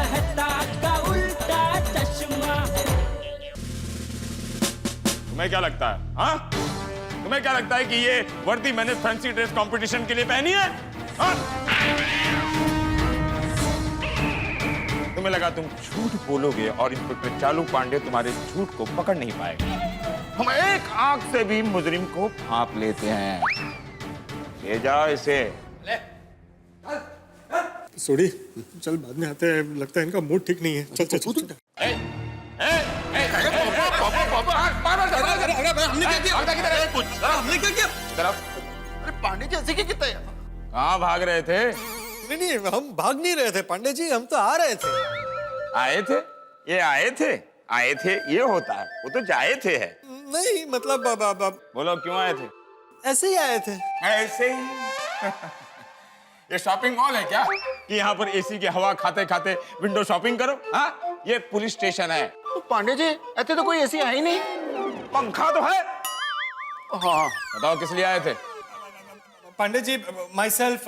कहता का उल्टा चश्मा। तुम्हें क्या लगता है हाँ? तुम्हें क्या लगता है कि ये वर्दी मैंने फैंसी ड्रेस कंपटीशन के लिए पहनी है हाँ? तुम्हें लगा तुम झूठ बोलोगे और इंस्पेक्टर चालू पांडे तुम्हारे झूठ को पकड़ नहीं पाएगा। हम एक आंख से भी मुजरिम को भांप लेते हैं। ले जाओ इसे। सोडी चल बाद में आते हैं, लगता है इनका मूड ठीक नहीं है। चल चल चल, चल। हमने क्या किया? अरे पांडे जी ऐसे कितना है? कहाँ भाग रहे थे? नहीं नहीं हम भाग नहीं रहे थे पांडे जी, हम तो आ रहे थे। आए थे? ये आए थे? आए थे ये होता है, वो तो जाए थे है। नहीं मतलब बोलो क्यों आए थे? ऐसे ही आए थे। ऐसे ही। ये शॉपिंग मॉल है क्या कि यहाँ पर एसी की हवा खाते खाते विंडो शॉपिंग करो हाँ? ये पुलिस स्टेशन है। तो पांडे जी ऐसे तो कोई ऐसी है ही नहीं। पंखा तो है। हाँ बताओ किस लिए आए थे? Pandey ji myself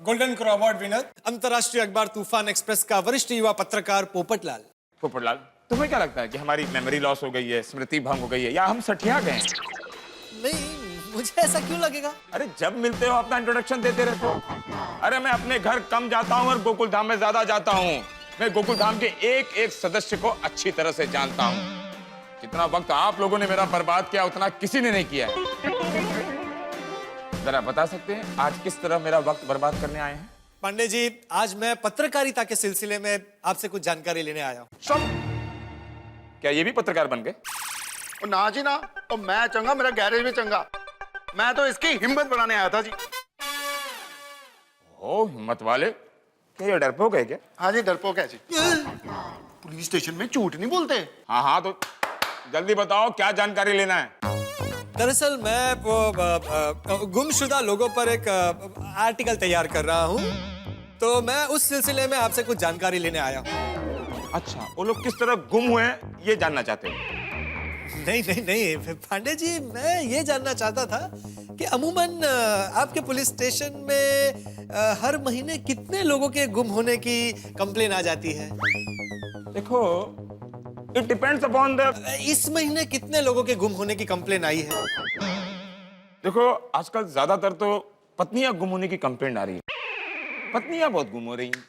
golden crow award winner, अंतर्राष्ट्रीय अखबार तूफान एक्सप्रेस का वरिष्ठ युवा पत्रकार पोपटलाल। पोपटलाल, तुम्हें क्या लगता है कि हमारी मेमोरी लॉस हो गई है, स्मृति भंग हो गई है, या हम सठिया गए? नहीं मुझे ऐसा क्यों लगेगा? अरे जब मिलते हो अपना इंट्रोडक्शन देते रहते हो। अरे मैं अपने घर कम जाता हूँ और गोकुल धाम में ज्यादा जाता हूँ। मैं गोकुल धाम के एक एक सदस्य को अच्छी तरह से जानता हूँ। जितना वक्त आप लोगों ने मेरा बर्बाद किया उतना किसी ने नहीं किया है। जरा बता सकते हैं आज किस तरह मेरा वक्त बर्बाद करने आए हैं? पांडे जी आज मैं पत्रकारिता के सिलसिले में आपसे कुछ जानकारी लेने आया हूँ। सब क्या ये भी पत्रकार बन गए? ना जी ना, तो मैं चंगा, मेरा गैरेज भी चंगा। मैं तो इसकी हिम्मत बनाने आया था जी। ओ हिम्मत वाले, क्या ये डरपोक है क्या? हाँ जी डरपोक है जी। पुलिस स्टेशन में झूठ नहीं बोलते। हाँ हाँ तो जल्दी बताओ क्या जानकारी लेना है? दरअसल मैं वो गुमशुदा लोगों पर एक आर्टिकल तैयार कर रहा हूँ, तो मैं उस सिलसिले में आपसे कुछ जानकारी लेने आया हूँ। अच्छा, वो लोग किस तरह गुम हुए हैं ये जानना चाहते हो? नहीं नहीं नहीं पांडे जी, मैं ये जानना चाहता था कि अमूमन आपके पुलिस स्टेशन में हर महीने कितने लोगों के गुम होने की कंप्लेन आ जाती है? देखो, इट डिपेंड्स अपॉन द। इस महीने कितने लोगों के गुम होने की कंप्लेन आई है? देखो आजकल ज्यादातर तो पत्नियां गुम होने की कंप्लेंट आ रही है। पत्नियां बहुत गुम हो रही हैं।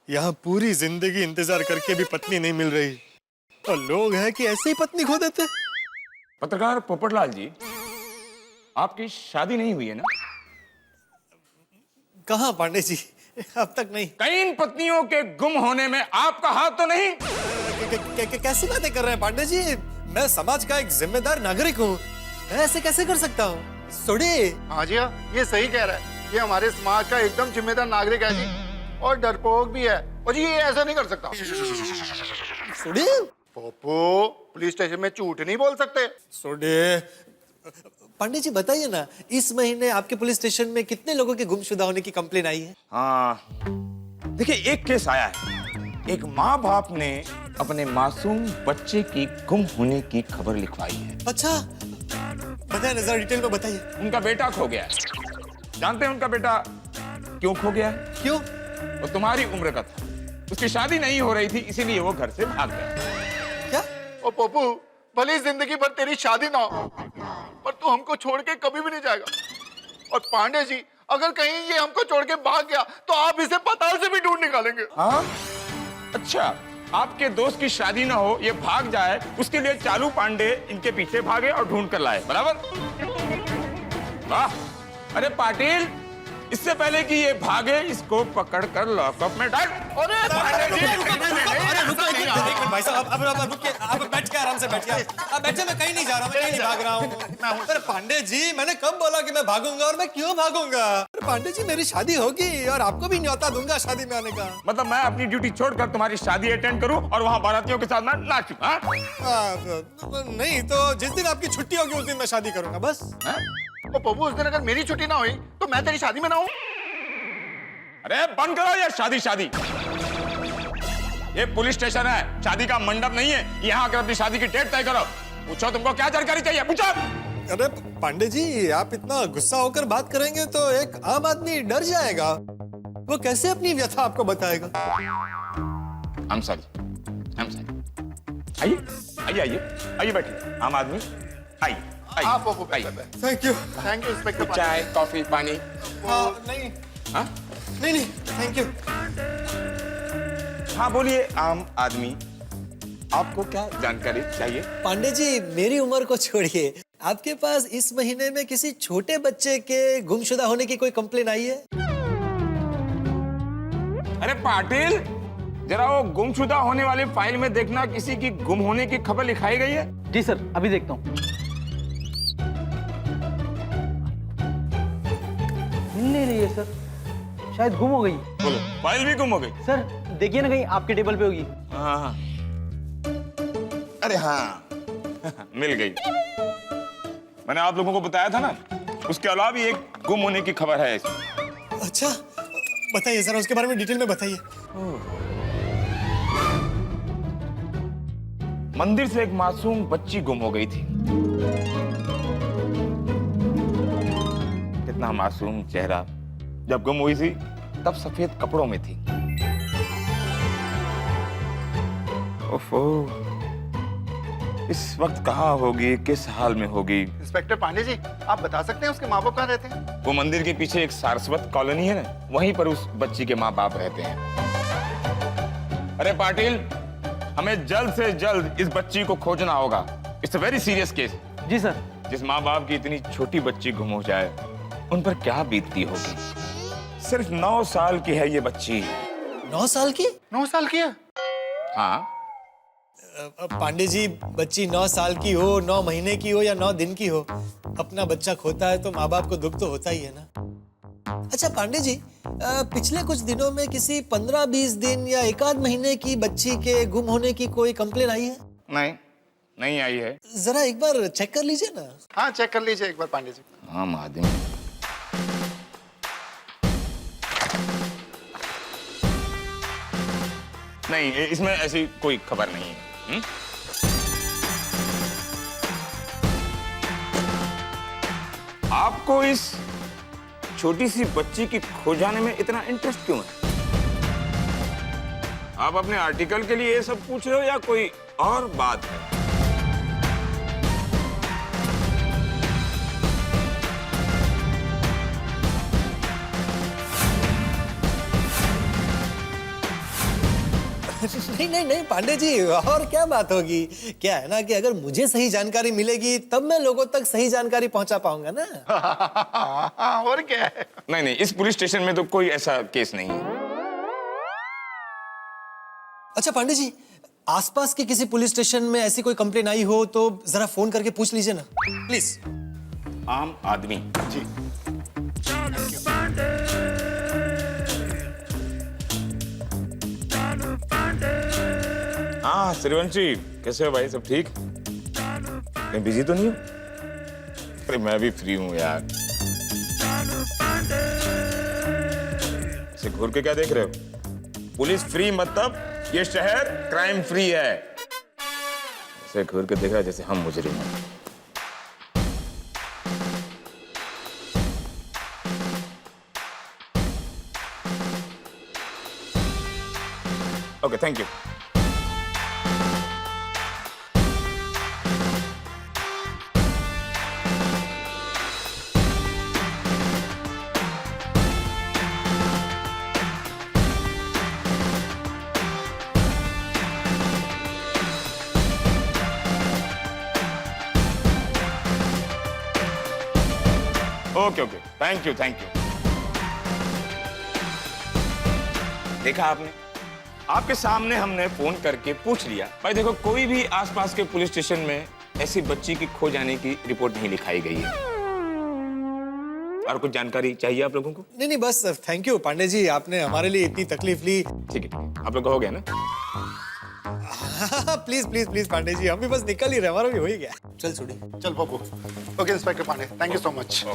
यहाँ पूरी जिंदगी इंतजार करके भी पत्नी नहीं मिल रही, और लोग हैं कि ऐसे ही पत्नी खो देते। पत्रकार पोपटलाल जी, आपकी शादी नहीं हुई है ना? कहाँ पांडे जी, अब तक नहीं। कई इन पत्नियों के गुम होने में आपका हाथ तो नहीं? कैसी बातें कर रहे हैं पांडे जी? मैं समाज का एक जिम्मेदार नागरिक हूँ, मैं ऐसे कैसे कर सकता हूँ? सोडी। हाँ जी हाँ, ये सही कह रहा है। ये हमारे समाज का एकदम जिम्मेदार नागरिक है जी, और डरपोक भी है। और जी ये ऐसा नहीं कर सकता। सोडी। पोपो, पुलिस स्टेशन में झूठ नहीं बोल सकते। सोडी। पांडे जी बताइए ना, इस महीने आपके पुलिस स्टेशन में कितने लोगों के गुमशुदा होने की कंप्लेन आई है? हाँ, देखिए एक केस आया है। एक माँ बाप ने अपने मासूम बच्चे की गुम होने की खबर लिखवाई है। अच्छा, बताइए ना, जरा डिटेल में बताइए। उनका बेटा खो गया है। जानते हैं उनका बेटा क्यों खो गया है? क्यों? वो तुम्हारी उम्र का था, उसकी शादी नहीं हो रही थी, इसीलिए वो घर से भाग गया। क्या? ओ पप्पू, भले जिंदगी भर तेरी शादी ना हो, पर तू हमको छोड़ के कभी भी नहीं जाएगा। और पांडे जी, अगर कहीं ये हमको छोड़ के भाग गया तो आप इसे पाताल से भी ढूंढ निकालेंगे। हाँ? अच्छा, आपके दोस्त की शादी ना हो, ये भाग जाए, उसके लिए चालू पांडे इनके पीछे भागे और ढूंढ कर लाए, बराबर? वाह! अरे पाटिल, इससे पहले कि ये भागे, इसको पकड़कर लॉकअप में डाल। अरे भाई साहब, अब रुकिए, आप बैठ के आराम से बैठिए। आप बैठिए, मैं कहीं नहीं जा रहा हूँ, मैं कहीं नहीं भाग रहा हूँ। अरे पांडे जी, मैंने कब बोला कि मैं भागूंगा, और मैं क्यों भागूंगा? अरे पांडे जी, मेरी शादी होगी और आपको भी न्योता दूंगा शादी में आने का। मतलब मैं अपनी ड्यूटी छोड़कर तुम्हारी शादी अटेंड करूं और वहां बारातियों के साथ मैं नाचूं? हाँ? नहीं तो जिस दिन आपकी छुट्टी होगी उस दिन मैं शादी करूंगा, बस। ओ पप्पू, उस दिन अगर मेरी छुट्टी ना हुई तो मैं तेरी शादी में ना हूँ। अरे बंद करो ये शादी। ये पुलिस स्टेशन है, शादी का मंडप नहीं है। यहाँ आकर अपनी शादी की डेट तय करो। पूछो तुमको क्या जानकारी चाहिए, पूछो। अरे पांडे जी, आप इतना गुस्सा होकर बात करेंगे तो एक आम आदमी डर जाएगा। वो कैसे अपनी व्यथा आपको बताएगा? I'm sorry. आइए आइए आइए आइए बैठिए। आम आदमी आइए आप वो आइए। Thank you. Thank you inspector Pandey. चाय कॉफी पानी। नहीं हाँ नहीं थैंक यू। हाँ बोलिए आम आदमी, आपको क्या जानकारी चाहिए? पांडे जी, मेरी उम्र को छोड़िए, आपके पास इस महीने में किसी छोटे बच्चे के गुमशुदा होने की कोई कंप्लेन आई है? अरे पाटिल, जरा वो गुमशुदा होने वाली फाइल में देखना, किसी की गुम होने की खबर लिखाई गई है? जी सर, अभी देखता हूँ। मिल नहीं रही है सर, शायद गुम हो गई। बोलो, फाइल भी गुम हो गई? सर देखिए ना, कहीं आपके टेबल पे होगी। हाँ हाँ। अरे हाँ मिल गई। मैंने आप लोगों को बताया था ना, उसके अलावा भी एक गुम होने की खबर है इसमें। अच्छा, बताइए जरा, उसके बारे में डिटेल में बताइए। मंदिर से एक मासूम बच्ची गुम हो गई थी। कितना मासूम चेहरा, जब गुम हुई थी तब सफेद कपड़ों में थी। ओफो, इस वक्त कहाँ होगी, किस हाल में होगी? इंस्पेक्टर पांडे जी, आप बता सकते हैं उसके माँ बाप कहाँ रहते हैं? वो मंदिर के पीछे एक सारस्वत कॉलोनी है ना, वहीं पर उस बच्ची के माँ बाप रहते हैं। अरे पाटिल, हमें जल्द से जल्द इस बच्ची को खोजना होगा। It's a very serious case. जी सर। जिस माँ बाप की इतनी छोटी बच्ची गुम हो जाए, उन पर क्या बीतती होगी। सिर्फ 9 साल की है ये बच्ची। 9 साल की? 9 साल की है? हाँ। पांडे जी, बच्ची 9 साल की हो, 9 महीने की हो या 9 दिन की हो, अपना बच्चा खोता है तो माँ बाप को दुख तो होता ही है ना। अच्छा पांडे जी, पिछले कुछ दिनों में किसी 15-20 दिन या 1 महीने की बच्ची के गुम होने की कोई कंप्लेन आई है? नहीं आई है। जरा एक बार चेक कर लीजिए ना। हाँ, चेक कर लीजिए एक बार पांडे जी। आम आदमी। नहीं, इसमें ऐसी कोई खबर नहीं है। आपको इस छोटी सी बच्ची की खो जाने में इतना इंटरेस्ट क्यों है? आप अपने आर्टिकल के लिए ये सब पूछ रहे हो या कोई और बात है? नहीं पांडे जी, और क्या बात होगी। क्या है ना कि अगर मुझे सही जानकारी मिलेगी तब मैं लोगों तक सही जानकारी पहुंचा पाऊंगा ना। और क्या है? नहीं, इस पुलिस स्टेशन में तो कोई ऐसा केस नहीं है। अच्छा पांडे जी, आसपास के किसी पुलिस स्टेशन में ऐसी कोई कंप्लेन आई हो तो जरा फोन करके पूछ लीजिए ना, प्लीज। आम आदमी जी। हाँ श्रीवंशी, कैसे हो भाई? सब ठीक? कहीं बिजी तो नहीं हो? अरे मैं भी फ्री हूँ यार। इसे घूर के क्या देख रहे हो? पुलिस फ्री मतलब ये शहर क्राइम फ्री है। इसे घूर के देख रहा है जैसे हम मुजरिम हैं। Okay, thank you. Okay, thank you. देखा आपने? आपके सामने हमने फोन करके पूछ लिया। भाई देखो, कोई भी आसपास के पुलिस स्टेशन में ऐसी बच्ची की खो जाने की रिपोर्ट नहीं लिखाई गई है। और कुछ जानकारी चाहिए आप लोगों को? नहीं बस थैंक यू पांडे जी, आपने हमारे लिए इतनी तकलीफ ली। ठीक है, आप लोग का हो गया ना? प्लीज पांडे जी, हम भी बस निकल ही रहे, हमारा भी हो ही गया। चल छोड़ी। चल Pappu. Okay inspector Pandey, thank you so much.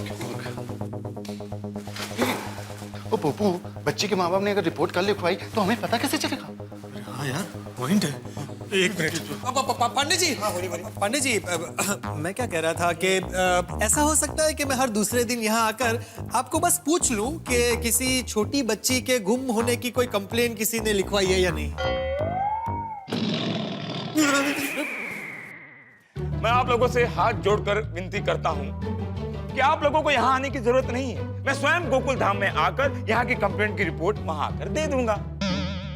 ओ पप्पू, बच्ची के माँ बाप ने अगर रिपोर्ट कल लिखवाई तो हमें पता कैसे चलेगा? हाँ यार पॉइंट है। एक मिनट पांडे जी, पांडे जी, मैं क्या कह रहा था कि ऐसा हो सकता है कि मैं हर दूसरे दिन यहाँ आकर आपको बस पूछ लूं कि किसी छोटी बच्ची के गुम होने की कोई कंप्लेन किसी ने लिखवाई है या नहीं। मैं आप लोगों से हाथ जोड़कर विनती करता हूँ कि आप लोगों को यहाँ आने की जरूरत नहीं है। मैं स्वयं गोकुल धाम में आकर यहाँ की कंप्लेंट की रिपोर्ट वहां आकर दे दूंगा।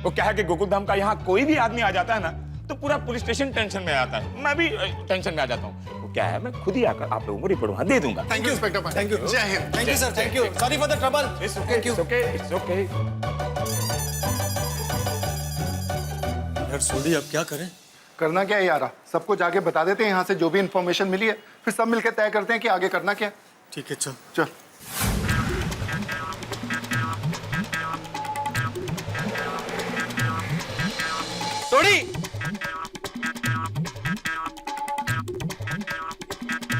वो क्या है कि गोकुल धाम का यहाँ कोई भी आदमी आ जाता है ना, तो पूरा पुलिस स्टेशन टेंशन में आता है। मैं भी टेंशन में आ जाता हूँ। वो क्या है, मैं खुद ही आकर आप लोगों को रिपोर्ट वहां दे दूंगा। Thank you inspector Pandey. Thank you, Jai Hind. Thank you sir, thank you, sorry for the trouble. Thank you. It's okay. यार सोडी, अब क्या करें? करना क्या है यारा, सबको जाके बता देते हैं यहाँ से जो भी इंफॉर्मेशन मिली है, फिर सब मिलकर तय करते हैं कि आगे करना क्या है। ठीक है, चल चल। सोडी,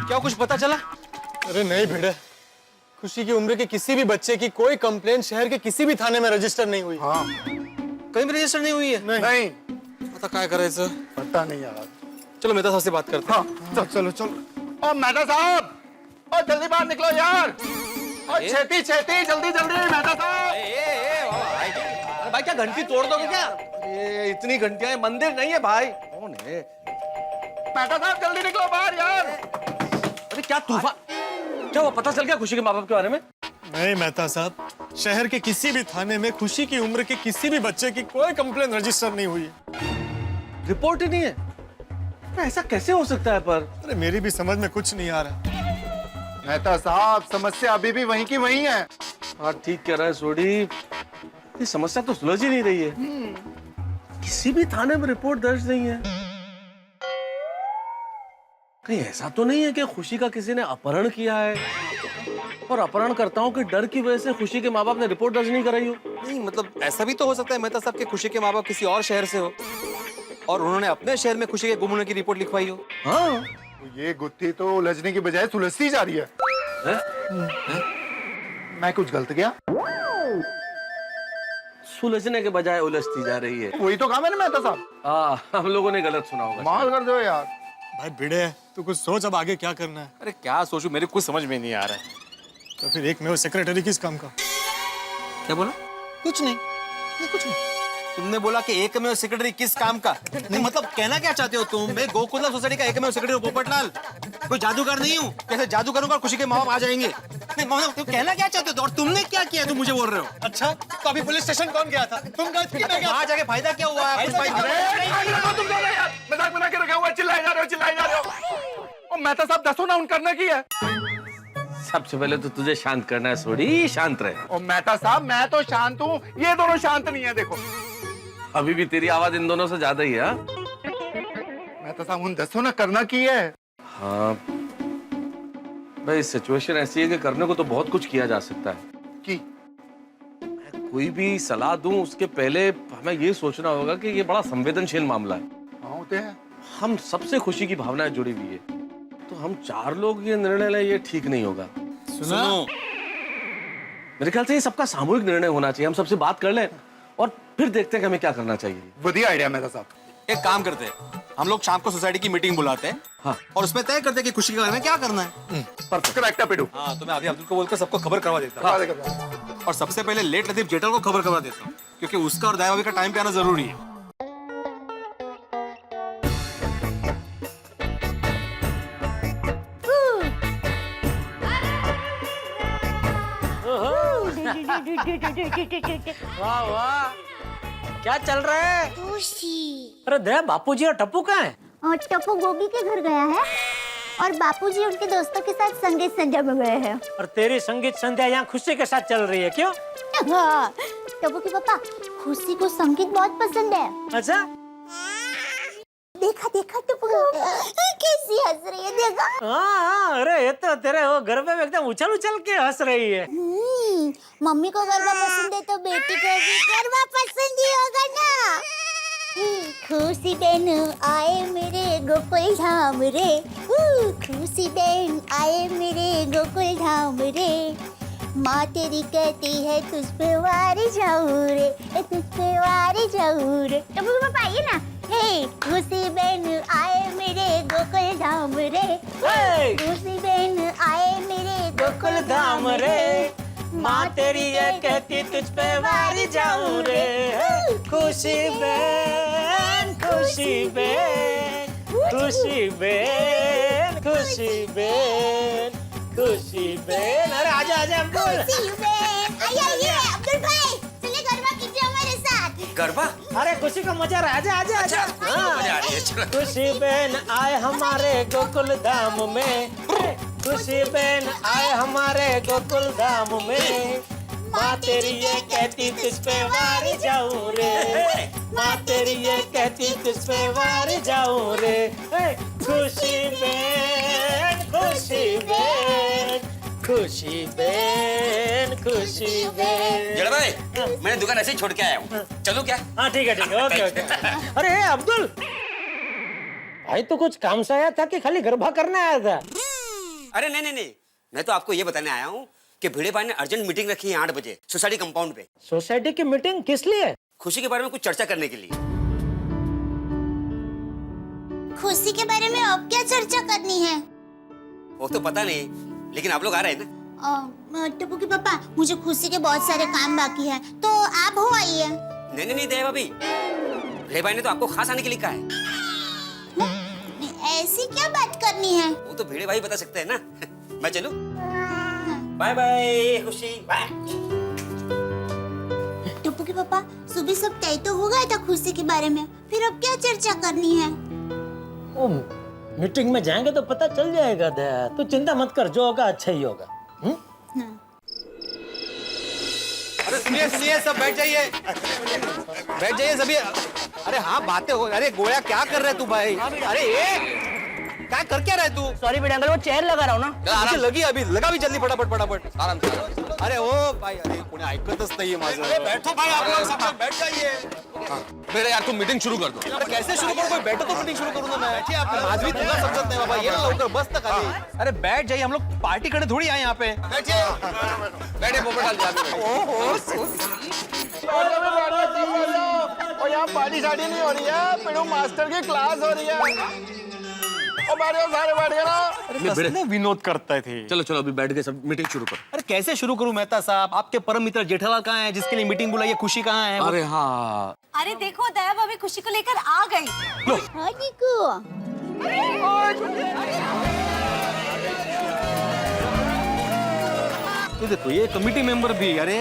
क्या कुछ पता चला? अरे नहीं भिड़े, खुशी की उम्र के किसी भी बच्चे की कोई कंप्लेंट शहर के किसी भी थाने में रजिस्टर नहीं हुई। हाँ। कहीं भी रजिस्टर नहीं हुई है? नहीं पता क्या करायचं? पता नहीं यार। चलो मेहता साहब से बात करते हैं। हाँ चल, चलो चलो। और मेहता साहब, और जल्दी बाहर निकलो यार, और छेती छेती, जल्दी जल्दी मेहता साहब। अरे भाई क्या घंटी तोड़ दोगे क्या? ये इतनी घंटियां, मंदिर नहीं है भाई। कौन है? मेहता साहब जल्दी निकलो बाहर यार। अरे क्या तूफान, क्या वो पता चल गया खुशी के माँ बाप के बारे में? नहीं मेहता साहब, शहर के किसी भी थाने में खुशी की उम्र के किसी भी बच्चे की कोई कंप्लेंट रजिस्टर नहीं हुई है। रिपोर्ट ही नहीं है? ऐसा कैसे हो सकता है? पर अरे मेरी भी समझ में कुछ नहीं आ रहा। मेहता साहब, समस्या अभी भी वहीं की वहीं है। हाँ ठीक कह रहा है सोडी, ये समस्या तो सुलझ ही नहीं रही है। किसी भी थाने में रिपोर्ट दर्ज नहीं है। कहीं ऐसा तो नहीं है कि खुशी का किसी ने अपहरण किया है और अपहरणकर्ताओं के डर की वजह से खुशी के माँ बाप ने रिपोर्ट दर्ज नहीं कराई हो? नहीं मतलब ऐसा भी तो हो सकता है मेहता साहब के खुशी के माँ बाप किसी और शहर से हो और उन्होंने अपने शहर में खुशी के गुम होने की रिपोर्ट लिखवाई हो। हाँ। ये गुत्थी तो उलझने की बजाय सुलझती जा रही है। मैं कुछ गलत किया? सुलझने के बजाय उलझती जा रही है। वही तो कहा मैंने मेहता साहब। हम लोगों ने गलत सुना होगा। माल कर दो यार। भाई भिड़े, तू कुछ सोच अब आगे क्या करना है। अरे क्या सोचूं, मेरे कुछ समझ में नहीं आ रहा है। तो फिर एक में वो सेक्रेटरी किस काम का? क्या बोला? कुछ नहीं, कुछ नहीं। तुमने बोला कि एक में सेक्रेटरी किस काम का? नहीं मतलब कहना क्या चाहते हो तुम? मैं गोकुलधाम सोसाइटी का एक में सेक्रेटरी पोपटलाल, कोई जादूगर नहीं हूँ। कैसे जादू करूंगा और खुशी के माँ बाप आ जाएंगे? नहीं मतलब तुम कहना क्या चाहते हो? और तुमने क्या किया तुम मुझे बोल रहे हो? अच्छा, तो अभी पुलिस स्टेशन कौन गया था? तुम गए थे? वहां जाके फायदा क्या हुआ? मजाक बना के रखा हुआ, चिल्लाए जा रहे हो, चिल्लाए जा रहे हो। और मेहता साहब दसो ना उन करना की है। सबसे पहले तो तुझे शांत करना है सोडी, शांत रहे। और मेहता साहब, मैं तो शांत हूँ, ये दोनों शांत नहीं है। देखो अभी भी तेरी आवाज इन दोनों से ज्यादा ही है। मेहता साहब उन दसो ना करना की है। हाँ भाई, सिचुएशन ऐसी है कि करने को तो बहुत कुछ किया जा सकता है। की कोई भी सलाह दूं उसके पहले हमें ये सोचना होगा कि ये बड़ा संवेदनशील मामला है। हाँ होते हैं। हम सबसे खुशी की भावनाएं जुड़ी हुई है, तो हम चार लोग ये निर्णय लें, ये ठीक नहीं होगा। सुनो, मेरे ख्याल से ये सबका सामूहिक निर्णय होना चाहिए। हम सबसे बात कर लें और फिर देखते हैं कि हमें क्या करना चाहिए। बढ़िया आइडिया मेहता साहब। एक काम करते हैं, हम लोग शाम को सोसाइटी की मीटिंग बुलाते हैं। हाँ। और उसमें तय करते हैं कि खुशी के बारे में क्या करना है। करेक्ट है पिडू। हाँ, तो मैं अभी अब्दुल को बोलकर सबको खबर करवा देता हूँ। और सबसे पहले लेट लतीफ जेठल को खबर करवा देता हूँ, क्योंकि उसका और दाया भाभी का टाइम पे आना जरूरी है। वाह वाह, क्या चल रहा है? अरे दया, बापूजी और टप्पू कहाँ है? और टप्पू गोगी के घर गया है और बापूजी उनके दोस्तों के साथ संगीत संध्या में गए हैं। और तेरी संगीत संध्या यहाँ खुशी के साथ चल रही है, क्यों? हाँ, टप्पू के पापा, खुशी को संगीत बहुत पसंद है। अच्छा, देखा देखा टप्पू कैसी हंस रही है, देखा। हाँ, अरे ये तो तेरे वो गरबे में एकदम उछल उछल के हंस रही है। मम्मी को गरबा पसंद है तो बेटी को भी गरबा पसंद ही होगा ना। खुशी दिन आए मेरे गोकुल धाम रे, खुशी दिन आए मेरे गोकुल धाम रे, माँ तेरी कहती है तुझ पे वारी जाऊं रे, तुझ पे वारी जाऊं रे। तो मुझे पापा आइए ना। हे खुशी बहन आए मेरे गोकुल धाम रे। हे! खुशी बहन आए मेरे गोकुल धाम रे, माँ तेरी ये कहती तुझ पे वारी जाऊं रे। खुशी बहन, खुशी बहन, खुशी बहन, खुशी बहन, खुशी बहन। अरे आजा आजा अब्दुल। खुशी बहन आइए अब्दुल भाई, चलिए गरबा कीजिए हमारे साथ। गरबा? अरे खुशी का मजा रहा, आजा आजा आजा। हाँ। मजा आ रही है, चलो। खुशी बहन आए हमारे गोकुल धाम में, खुशी बहन आए हमारे गोकुल धाम में, माँ तेरी ये कहती तुझ पे वारी जाऊं रे, माँ तेरी ये कहती तुझ पे वारी जाऊं रे। खुशी बहन, खुशी बहन, खुशी बहन, खुशी बहन। जड़ा भाई, मैंने दुकान ऐसे ही छोड़ के आया हूँ, चलो क्या? हाँ ठीक है, ओके ओके। अरे अब्दुल भाई, तो कुछ काम से आया था कि खाली गरबा करने आया था? अरे नहीं, मैं तो आपको ये बताने आया हूँ कि भिड़े भाई ने अर्जेंट मीटिंग रखी है 8 बजे सोसाइटी कंपाउंड पे। सोसाइटी की मीटिंग किस लिए? खुशी के बारे में कुछ चर्चा करने के लिए। खुशी के बारे में अब क्या चर्चा करनी है? वो तो पता नहीं, लेकिन आप लोग आ रहे हैं ना? टप्पू के पापा, मुझे खुशी के बहुत सारे काम बाकी है, तो आप हो आइए। नहीं दया भाभी, भिड़े भाई ने तो आपको खास आने के लिए कहा है। ऐसी क्या बात करनी है? वो तो भिड़े भाई बता सकते हैं ना। मैं चलूं? बाय बाय खुशी, बाय। टप्पू के पापा, सुबह सब तय तो हो गया था खुशी के बारे में, फिर अब क्या चर्चा करनी है? ओ, मीटिंग में जाएंगे तो पता चल जाएगा दया, तू चिंता मत कर, जो होगा अच्छा ही होगा। अरे सुनिए सब बैठ जाइए सभी। अरे हाँ बातें हो। अरे गोया क्या कर रहे तू भाई? अरे ये क्या कर क्या रहे तू? सॉरी बेटा अंकल, वो चेयर लगा रहा हूँ ना। मुझे लगी अभी, लगा भी जल्दी फटाफट आराम से। अरे ओ भाई, अरे कोणी ऐकतच नाहीये माझं। अरे बैठो भाई, आप लोग सब लोग बैठ जाइए। मेरे यार तुम मीटिंग शुरू कर दो। अरे कैसे शुरू करूं? कोई बैठो तो मीटिंग शुरू करू ना मैं। बैठिए आप, आज भी तुला समजत नाही बाबा। ये ना लवकर बस ना खाली। अरे बैठ जाइए, हम लोग पार्टी करने थोड़ी आए यहाँ पे। बैठिए बैठे पोपटलाल जाने। और यहाँ पार्टी शादी नहीं हो रही है, पिड़ू मास्टर की क्लास हो रही है। और सारे बैठ गए ना। कसले विनोद करताय थे। चलो चलो अभी बैठ के सब मीटिंग शुरू करो। अरे कैसे शुरू करूं मेहता साहब? आपके परम मित्र जेठालाल कहाँ है, जिसके लिए मीटिंग बुलाई है? खुशी कहाँ है? अरे हाँ, अरे देखो दया भाभी खुशी को लेकर आ गई। हाँ निको। ये देखो, ये कमिटी मेंबर भी। अरे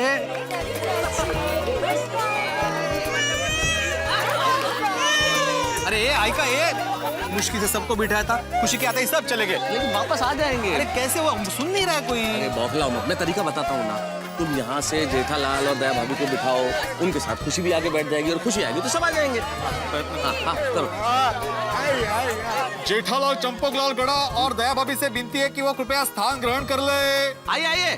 अरे ऐका, ये मुश्किल से सबको बिठाया था, खुशी के आते ही सब चले गए। लेकिन वापस आ जाएंगे। अरे कैसे? वो सुन नहीं रहा है कोई। अरे बौखलाओ मत, मैं तरीका बताता हूँ ना। तुम यहाँ से जेठालाल और दया भाभी को बिठाओ, उनके साथ खुशी भी आगे बैठ जाएगी और खुशी आएगी तो सब आ जाएंगे। हाँ करो। जेठालाल चंपकलाल गड़ा और दया भाभी से विनती है कि वो कृपया स्थान ग्रहण कर ले। आइए आइए।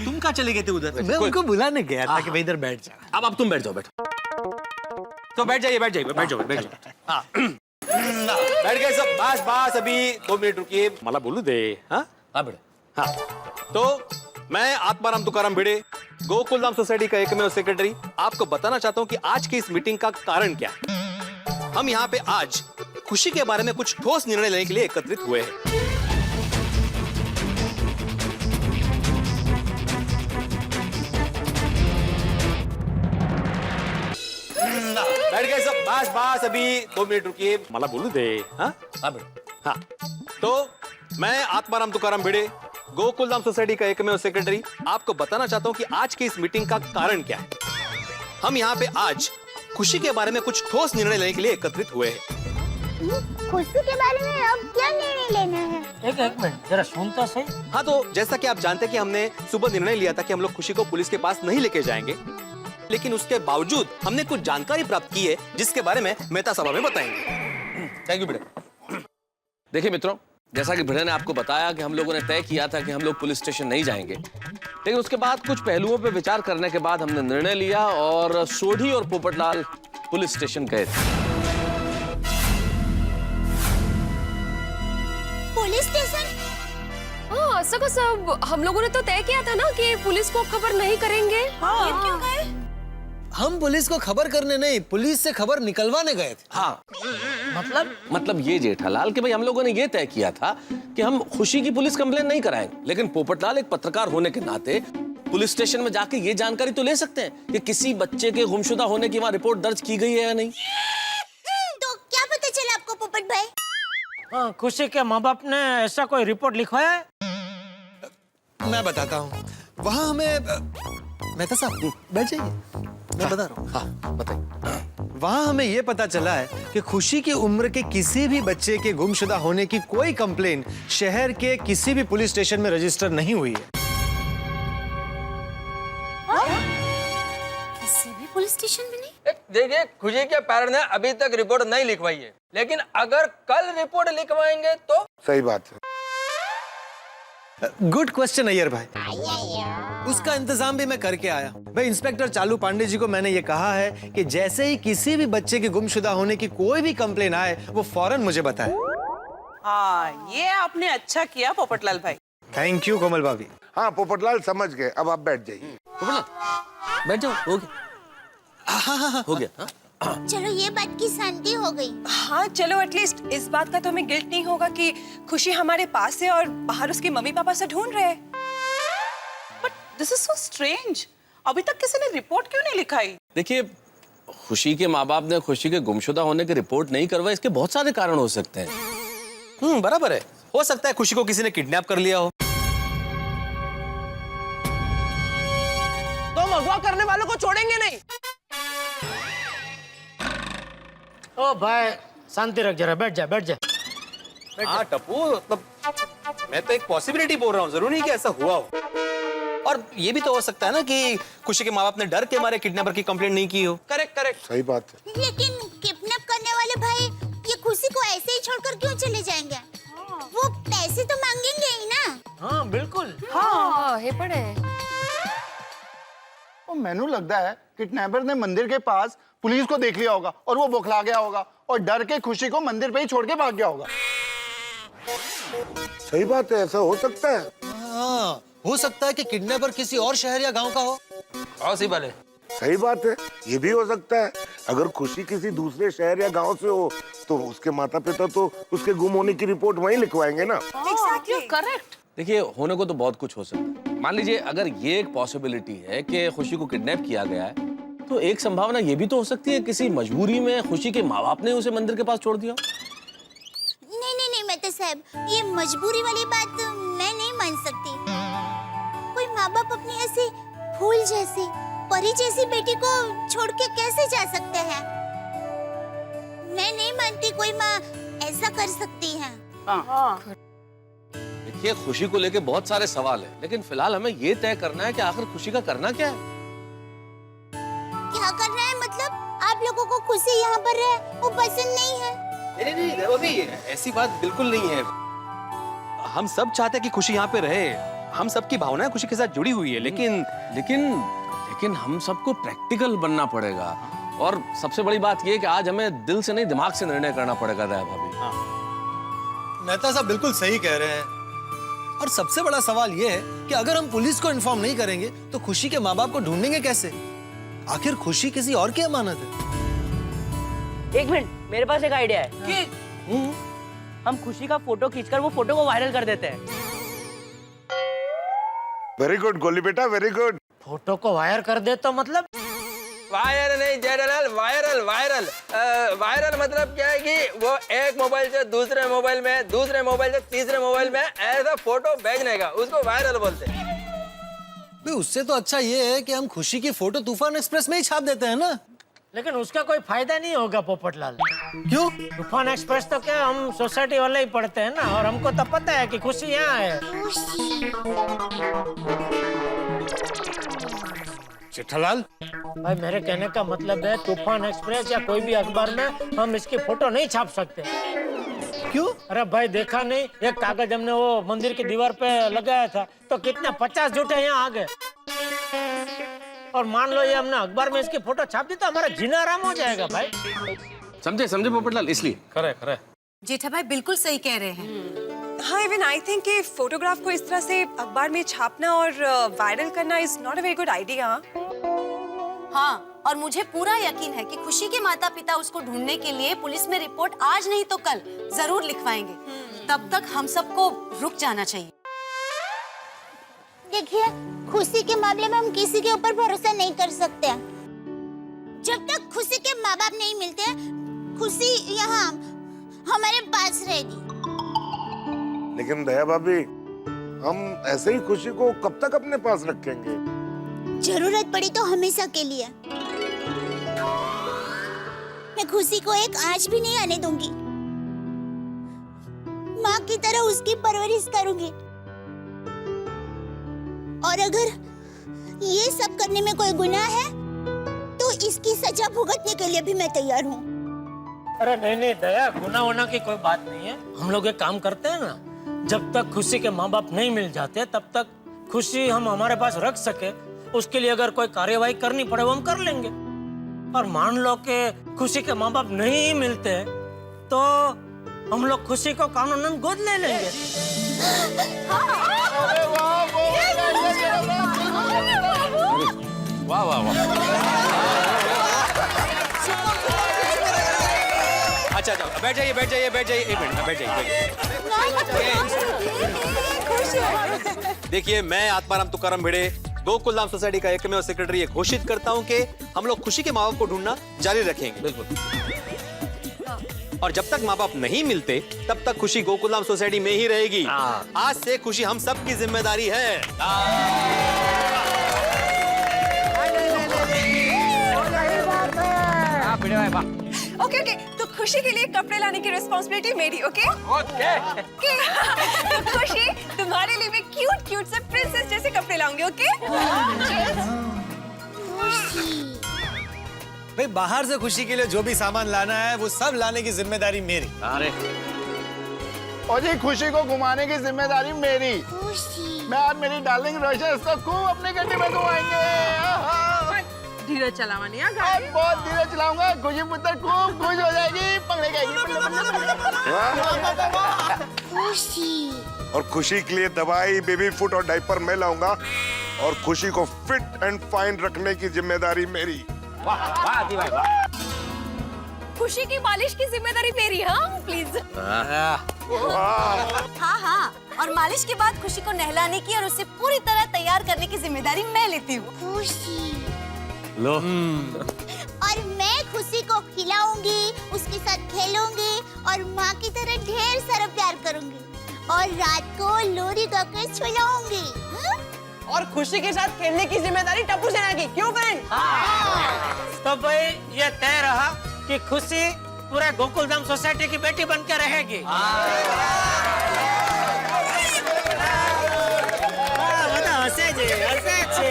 तुम कहाँ चले गए थे उधर? मैं उनको बुलाने गया था कि भाई इधर बैठ जा। अब तुम बैठ जाओ, बैठो। तो बैठ जाइए। हाँ। बैठ गए सब। बस अभी 2 मिनट रुकिए, मला बोलू दे। हाँ बेटा। हाँ, तो मैं आत्माराम तुकाराम भिड़े, गोकुलधाम सोसाइटी का एकमेव सेक्रेटरी, आपको बताना चाहता हूँ कि आज की इस मीटिंग का कारण क्या है। हम यहाँ पे आज खुशी के बारे में कुछ ठोस निर्णय लेने के लिए एकत्रित हुए हैं। बैठ गए सब। बस अभी 2 मिनट रुकिए, मला बोलू दे। हाँ बेटा। हाँ, तो मैं आत्माराम तुकाराम भिड़े, गोकुलधाम सोसाइटी का एकमेव सेक्रेटरी, आपको बताना चाहता हूँ कि आज की इस मीटिंग का कारण क्या है। हम यहाँ पे आज खुशी के बारे में कुछ ठोस निर्णय लेने के लिए एकत्रित हुए हैं। खुशी के बारे में अब क्या निर्णय लेना है? एक मिनट जरा सुनता सही। हाँ, तो जैसा कि आप जानते हैं कि हमने सुबह निर्णय लिया था कि हम लोग खुशी को पुलिस के पास नहीं लेके जाएंगे, लेकिन उसके बावजूद हमने कुछ जानकारी प्राप्त की है जिसके बारे में मेहता सभा में बताएंगे। थैंक यू बेटा। देखिए मित्रों, जैसा कि भिड़े ने आपको बताया कि हम लोगों ने तय किया था कि हम लोग पुलिस स्टेशन नहीं जाएंगे, लेकिन उसके बाद कुछ पहलुओं पर विचार करने के बाद हमने निर्णय लिया और सोढ़ी और पोपटलाल पुलिस स्टेशन गए थे। Police station? ओह सको सब हम लोगों ने तो तय किया था ना कि पुलिस को खबर नहीं करेंगे। ये क्यों गए? हम पुलिस को खबर करने नहीं, पुलिस से खबर निकलवाने गए थे। हाँ मतलब ये जेठालाल कि भाई हम लोगों ने ये तय किया था कि हम खुशी की पुलिस कंप्लेन नहीं कराएंगे, लेकिन पोपटलाल एक पत्रकार होने के नाते पुलिस स्टेशन में जाके ये जानकारी तो ले सकते हैं कि किसी बच्चे के गुमशुदा होने की वहाँ रिपोर्ट दर्ज की गई है या नहीं। तो क्या पता चला आपको पोपट भाई? हाँ, खुशी के माँ बाप ने ऐसा कोई रिपोर्ट लिखवाया है? मैं बताता हूँ। वहाँ हमें मेहता साहब बैठ जाइए, मैं बता रहा हूँ। हाँ बताइए। वहाँ हमें ये पता चला है कि खुशी की उम्र के किसी भी बच्चे के गुमशुदा होने की कोई कंप्लेन शहर के किसी भी पुलिस स्टेशन में रजिस्टर नहीं हुई है। किसी भी पुलिस स्टेशन में नहीं? देखिए, खुशी के पेरेंट्स ने अभी तक रिपोर्ट नहीं लिखवाई है, लेकिन अगर कल रिपोर्ट लिखवाएंगे तो। सही बात है। गुड क्वेश्चन अय्यर भाई, उसका इंतजाम भी मैं करके आया। भाई इंस्पेक्टर चालू पांडे जी को मैंने ये कहा है कि जैसे ही किसी भी बच्चे के गुमशुदा होने की कोई भी कंप्लेन आए वो फौरन मुझे बताए। हाँ, ये आपने अच्छा किया पोपटलाल भाई। थैंक यू कोमल भाभी। हाँ पोपटलाल समझ गए, अब आप बैठ जाइए। पोपटलाल बैठ जाओ, हो गया। हो गया। चलो ये बात की शांति हो गई। हाँ चलो, एटलीस्ट इस बात का तो हमें गिल्ट नहीं होगा कि खुशी हमारे पास है और बाहर उसके मम्मी पापा से ढूंढ रहे हैं। But this is so strange, अभी तक किसी ने रिपोर्ट क्यों नहीं लिखाई? देखिए, खुशी के माँ बाप ने खुशी के गुमशुदा होने की रिपोर्ट नहीं करवाई, इसके बहुत सारे कारण हो सकते हैं। बराबर है, हो सकता है खुशी को किसी ने किडनैप कर लिया हो। तो हम अगवा करने वालों को छोड़ेंगे नहीं। ओ भाई शांति रख, जरा बैठ जा बैठ जा। हाँ टप्पू, मतलब मैं तो एक पॉसिबिलिटी बोल रहा हूँ, जरूरी नहीं कि ऐसा हुआ हो। और ये भी तो हो सकता है ना कि खुशी के माँ बाप ने डर के मारे किडनैपर की कंप्लेंट नहीं की हो। Correct correct. सही बात है। लेकिन किडनैप करने वाले भाई ये खुशी को ऐसे ही छोड़कर क्यों चले जाएंगे? वो पैसे तो मांगेंगे ही ना। हाँ बिल्कुल। हाँ हे पड़े। मैनू लगता है किडनैपर ने मंदिर के पास पुलिस को देख लिया होगा और वो बौखला गया होगा और डर के खुशी को मंदिर पे ही छोड़ के भाग गया होगा। सही बात है, ऐसा हो सकता है। हाँ, हो सकता है कि किडनैपर किसी और शहर या गांव का हो। सही बात है। सही बात है, ये भी हो सकता है। अगर खुशी किसी दूसरे शहर या गांव से हो तो उसके माता पिता तो उसके गुम होने की रिपोर्ट वहीं लिखवाएंगे ना। Exactly correct. देखिए, होने को तो बहुत कुछ हो सकता है। मान लीजिए अगर ये एक पॉसिबिलिटी है कि खुशी को किडनैप किया गया है, तो एक संभावना ये भी तो हो सकती है किसी मजबूरी में खुशी के माँ बाप ने उसे मंदिर के पास छोड़ दिया। नहीं मेहता साहब, ये मजबूरी वाली बात मैं नहीं मान सकती। कोई माँ बाप अपनी ऐसी फूल जैसी परी जैसी बेटी को छोड़ के कैसे जा सकते हैं? मैं नहीं मानती कोई माँ ऐसा कर सकती है। देखिए, खुशी को लेके बहुत सारे सवाल हैं, लेकिन फिलहाल हमें ये तय करना है कि आखिर खुशी का करना क्या है। क्या करना है मतलब? आप लोगों को खुशी यहाँ पर रहे वो पसंद नहीं है? नहीं वो भी ऐसी बात बिल्कुल नहीं है। हम सब चाहते हैं कि खुशी यहाँ पे रहे, हम सबकी भावनाएं खुशी के साथ जुड़ी हुई है, लेकिन हम सबको प्रैक्टिकल बनना पड़ेगा। और सबसे बड़ी बात ये कि आज हमें दिल से नहीं दिमाग से निर्णय करना पड़ेगा। दया भाभी, मेहता साहब बिल्कुल सही कह रहे हैं। और सबसे बड़ा सवाल ये है कि अगर हम पुलिस को इन्फॉर्म नहीं करेंगे तो खुशी के माँ बाप को ढूंढेंगे कैसे? आखिर खुशी किसी और की अमानत है। एक मिनट, मेरे पास एक आइडिया है कि हम खुशी का फोटो खींचकर वो फोटो को वायरल कर देते हैं। वेरी गुड गोली बेटा, वेरी गुड। फोटो को वायर कर दे तो मतलब? वायरल नहीं जेठालाल, वायरल वायरल। वायरल मतलब क्या है कि वो एक मोबाइल से दूसरे मोबाइल में, दूसरे मोबाइल से तीसरे मोबाइल में ऐसा फोटो भेजने का, उसको वायरल बोलते हैं। उससे तो अच्छा ये है कि हम खुशी की फोटो तूफान एक्सप्रेस में ही छाप देते हैं ना। लेकिन उसका कोई फायदा नहीं होगा पोपटलाल। क्यों? तूफान एक्सप्रेस तो क्या हम सोसाइटी वाले ही पढ़ते हैं ना, और हमको तो पता है कि खुशी यहाँ है। जेठालाल, भाई मेरे कहने का मतलब है तूफान एक्सप्रेस या कोई भी अखबार में हम इसकी फोटो नहीं छाप सकते। क्यों? अरे भाई देखा नहीं, एक कागज हमने वो मंदिर की दीवार पे लगाया था तो कितने 50 झूठे यहाँ आ गए। और मान लो ये हमने अखबार में इसकी फोटो छाप दी तो हमारा जीना आराम हो जाएगा भाई। समझे पोपटलाल, इसलिए। करे जेठा भाई बिल्कुल सही कह रहे हैं। हाँ, इवन आई थिंक कि फोटोग्राफ को इस तरह से अखबार में छापना और वायरल करना is not a very good idea. हाँ, और मुझे पूरा यकीन है कि खुशी के माता पिता उसको ढूंढने के लिए पुलिस में रिपोर्ट आज नहीं तो कल जरूर लिखवाएंगे। तब तक हम सबको रुक जाना चाहिए। देखिए, खुशी के मामले में हम किसी के ऊपर भरोसा नहीं कर सकते। जब तक खुशी के माँ बाप नहीं मिलते, खुशी यहाँ हमारे पास रहेगी। लेकिन दया भाभी, हम ऐसे ही खुशी को कब तक अपने पास रखेंगे? जरूरत पड़ी तो हमेशा के लिए। मैं खुशी को एक आंच भी नहीं आने दूंगी। माँ की तरह उसकी परवरिश करूंगी। और अगर ये सब करने में कोई गुनाह है, तो इसकी सजा भुगतने के लिए भी मैं तैयार हूँ। अरे नहीं नहीं दया, गुनाह होना की कोई बात नहीं है। हम लोग एक काम करते हैं ना, जब तक खुशी के माँ बाप नहीं मिल जाते तब तक खुशी हम हमारे पास रख सके, उसके लिए अगर कोई कार्यवाही करनी पड़े वो हम कर लेंगे। और मान लो कि खुशी के माँ बाप नहीं मिलते तो हम लोग खुशी को कानूनन गोद ले लेंगे। वाह वाह वाह। अच्छा अच्छा, बैठ जाइए बैठ जाइए बैठ जाइए, 1 मिनट बैठ जाइए। देखिए, मैं आत्माराम तुकाराम भिड़े गोकुलधाम सोसाइटी का एकमेव सेक्रेटरी ये घोषित करता हूँ कि हम लोग खुशी के माँ बाप को ढूंढना जारी रखेंगे। बिल्कुल। और जब तक माँ बाप नहीं मिलते तब तक खुशी गोकुलधाम सोसाइटी में ही रहेगी। आज से खुशी हम सब की जिम्मेदारी है। ओके ओके, तो खुशी के लिए कपड़े लाने की रिस्पॉन्सिबिलिटी मेरी। Okay okay. तो खुशी, तुम्हारे लिए मैं क्यूट क्यूट से प्रिंसेस जैसे कपड़े लाऊंगी। ओके भाई, बाहर से खुशी के लिए जो भी सामान लाना है वो सब लाने की जिम्मेदारी मेरी। अरे और जी खुशी को घुमाने की जिम्मेदारी मेरी। मैं आज मेरी डार्लिंग रोशा इसको खूब अपने गड्ढे में घुमाएंगे। धीरे चलावा नहीं आज बहुत धीरे चलाऊंगा, खुशी पुत्र खूब खुश हो जाएगी, पकड़े जाएगी। और खुशी के लिए दवाई, बेबी फूड और डायपर मैं लाऊंगा, और खुशी को फिट एंड फाइन रखने की जिम्मेदारी मेरी। वाह वाह दी भाई वाह। खुशी की मालिश की जिम्मेदारी मेरी। हाँ प्लीज। हाँ हाँ, और मालिश के बाद खुशी को नहलाने की और उसे पूरी तरह तैयार करने की जिम्मेदारी मैं लेती हूँ। लो। और मैं खुशी को खिलाऊंगी, उसके साथ खेलूंगी और माँ की तरह ढेर सारा प्यार करूंगी, और रात को लोरी गाकर सुलाऊंगी। और खुशी के साथ खेलने की जिम्मेदारी टप्पू सेना की। क्यों फ्रेंड? तो भाई ये तय रहा कि खुशी पूरे गोकुलधाम सोसाइटी की बेटी बनकर रहेगी। हंसे जी, हंसे जी।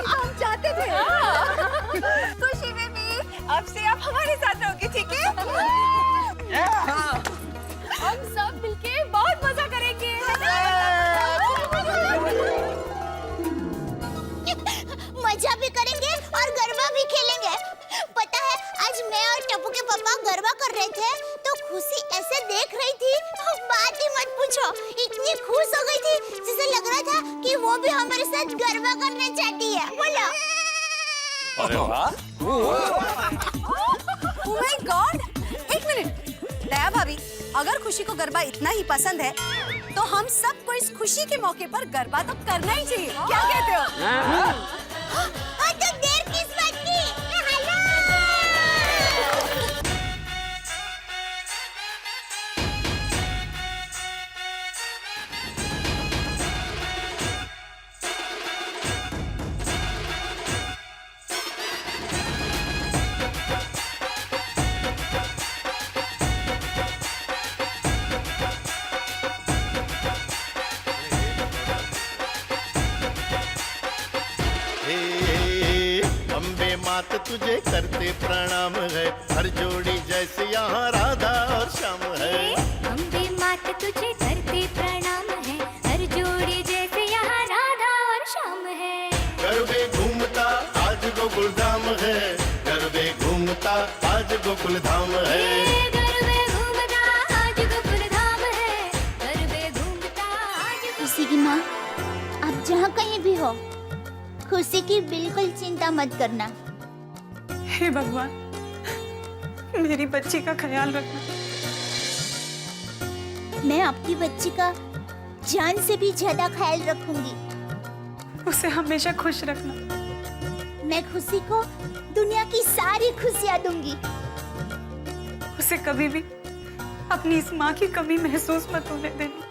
हम चाहते थे। खुशी बेबी, अब से आप हमारे साथ रहोगी, ठीक है? हम सब मिलके बहुत मजा करेंगे। मजा भी करेंगे और गरबा भी खेलेंगे। पता है, आज मैं और टप्पू के पापा गरबा कर रहे थे तो खुशी ऐसे देख रही थी, बात ही मत पूछो। इतनी खुश हो गई थी जैसे लग रहा था कि वो भी हमारे साथ गरबा करना चाहती है। बोलो। अरे वाह। Oh my God! एक मिनट, दया भाभी, अगर खुशी को गरबा इतना ही पसंद है तो हम सबको इस खुशी के मौके पर गरबा तो करना ही चाहिए। क्या कहते हो? तो देर किस बात की? हेलो। अम्बे मात तुझे करते प्रणाम है, हर जोड़ी जैसे यहाँ राधा और श्याम है। अम्बे मात तुझे करते प्रणाम है, हर जोड़ी जैसे यहाँ राधा और श्याम है। गरबे घूमता आज गोकुलधाम है, गरबे घूमता आज गोकुलधाम गोकुल धाम है। खुशी की माँ, आप जहाँ कहीं भी हो, खुशी की बिल्कुल चिंता मत करना। हे भगवान, मेरी बच्ची का ख्याल रखना। मैं आपकी बच्ची का जान से भी ज्यादा ख्याल रखूंगी। उसे हमेशा खुश रखना। मैं खुशी को दुनिया की सारी खुशियाँ दूंगी। उसे कभी भी अपनी इस माँ की कमी महसूस मत होने देना।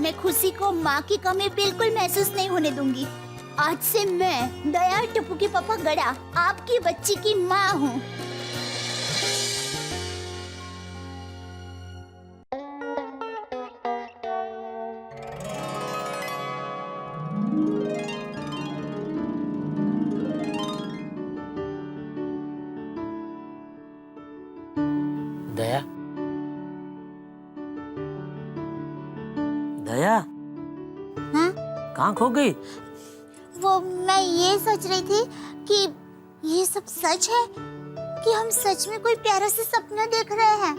मैं खुशी को माँ की कमी बिल्कुल महसूस नहीं होने दूंगी। आज से मैं दया टप्पू के पापा गड़ा आपकी बच्ची की माँ हूँ। दया, दया, हाँ? कहाँ खो गई? वो मैं ये सोच रही थी कि ये सब सच है कि हम सच में कोई प्यारा सा सपना देख रहे हैं।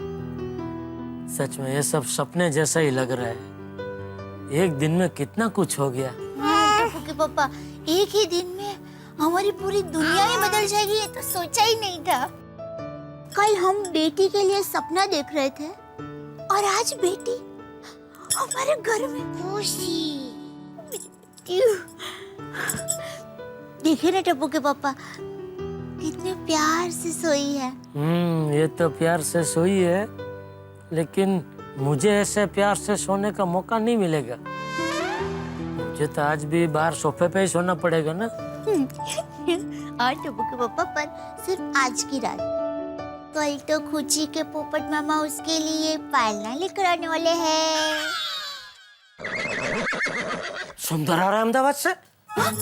सच में ये सब सपने जैसा ही लग रहा है। एक दिन में कितना कुछ हो गया। हाँ टप्पू के पापा, एक ही दिन में हमारी पूरी दुनिया ही बदल जाएगी, ये तो सोचा ही नहीं था। कल हम बेटी के लिए सपना देख रहे थे और आज बेटी हमारे घर में। खुशी, देखिए ना टप्पू के पापा, कितने प्यार से सोई है। ये तो प्यार से सोई है, लेकिन मुझे ऐसे प्यार से सोने का मौका नहीं मिलेगा। मुझे तो आज भी बाहर सोफे पे ही सोना पड़ेगा ना। और टप्पू के पापा, पर सिर्फ आज की रात। कल तो खुशी के पोपट मामा उसके लिए पालना लेकर आने वाले हैं। सुंदर आ रहा है अहमदाबाद से। कब?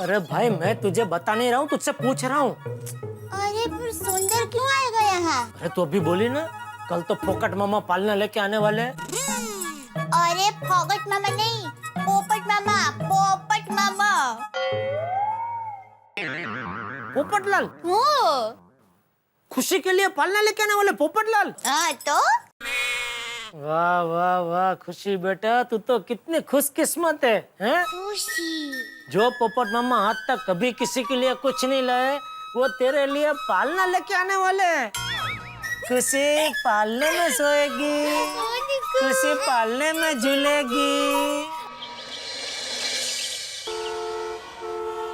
अरे भाई, मैं तुझे बता नहीं रहा हूँ, तुझसे पूछ रहा हूँ। अरे फिर सुंदर क्यों आएगा यहाँ? अरे तू अभी बोली ना, कल तो फोकट मामा पालना लेके आने वाले हैं। अरे फोकट मामा नहीं, पोपट मामा, पोपट मामा। पोपटलाल? हो। खुशी के लिए पालना लेके आने वाले पोपटलाल? हाँ तो? वाह वाह वाह खुशी बेटा, तू तो कितनी खुशकिस्मत है, हैं? खुशी। जो पोपट मामा आज तक कभी किसी के लिए कुछ नहीं लाए, वो तेरे लिए पालना लेके आने वाले हैं। खुशी पालने में सोएगी, खुशी पालने में झूलेगी।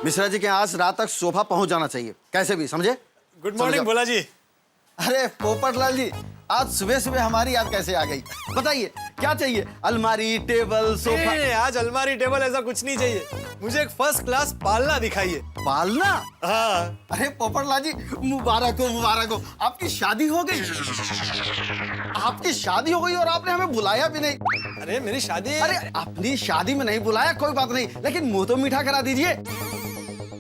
मिश्रा जी के आज रात तक सोफा पहुंच जाना चाहिए, कैसे भी, समझे? Good morning Bhola ji. अरे पोपटलाल जी, आज सुबह सुबह हमारी याद कैसे आ गई? बताइए क्या चाहिए? अलमारी, टेबल, सोफा? नहीं, आज अलमारी टेबल ऐसा कुछ नहीं चाहिए। मुझे एक फर्स्ट क्लास पालना दिखाइए। पालना? हाँ। अरे पोपटलाल जी, मुबारक हो, मुबारक हो, आपकी शादी हो गई। आपकी शादी हो गई और आपने हमें बुलाया भी नहीं। अरे मेरी शादी। अरे अपनी शादी में नहीं बुलाया कोई बात नहीं, लेकिन मुंह तो मीठा करा दीजिए।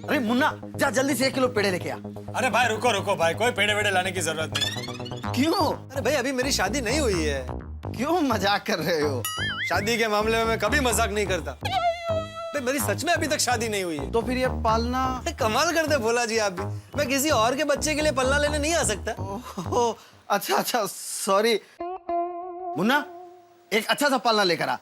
अरे मुन्ना, जा जल्दी से 1 किलो पेड़े लेके आ। अरे भाई रुको रुको भाई, कोई पेड़े वेड़े लाने की जरूरत नहीं। क्यों? अरे भाई अभी मेरी शादी नहीं हुई है। क्यों मजाक कर रहे हो? शादी के मामले में मैं कभी मजाक नहीं करता। भाई मेरी सच में अभी तक शादी नहीं हुई है। तो फिर ये पालना? कमाल करते भोला जी आप भी। मैं किसी और के बच्चे के लिए पल्ला लेने नहीं आ सकता। ओह, अच्छा अच्छा, सॉरी। मुन्ना, एक अच्छा सा पालना लेकर आ।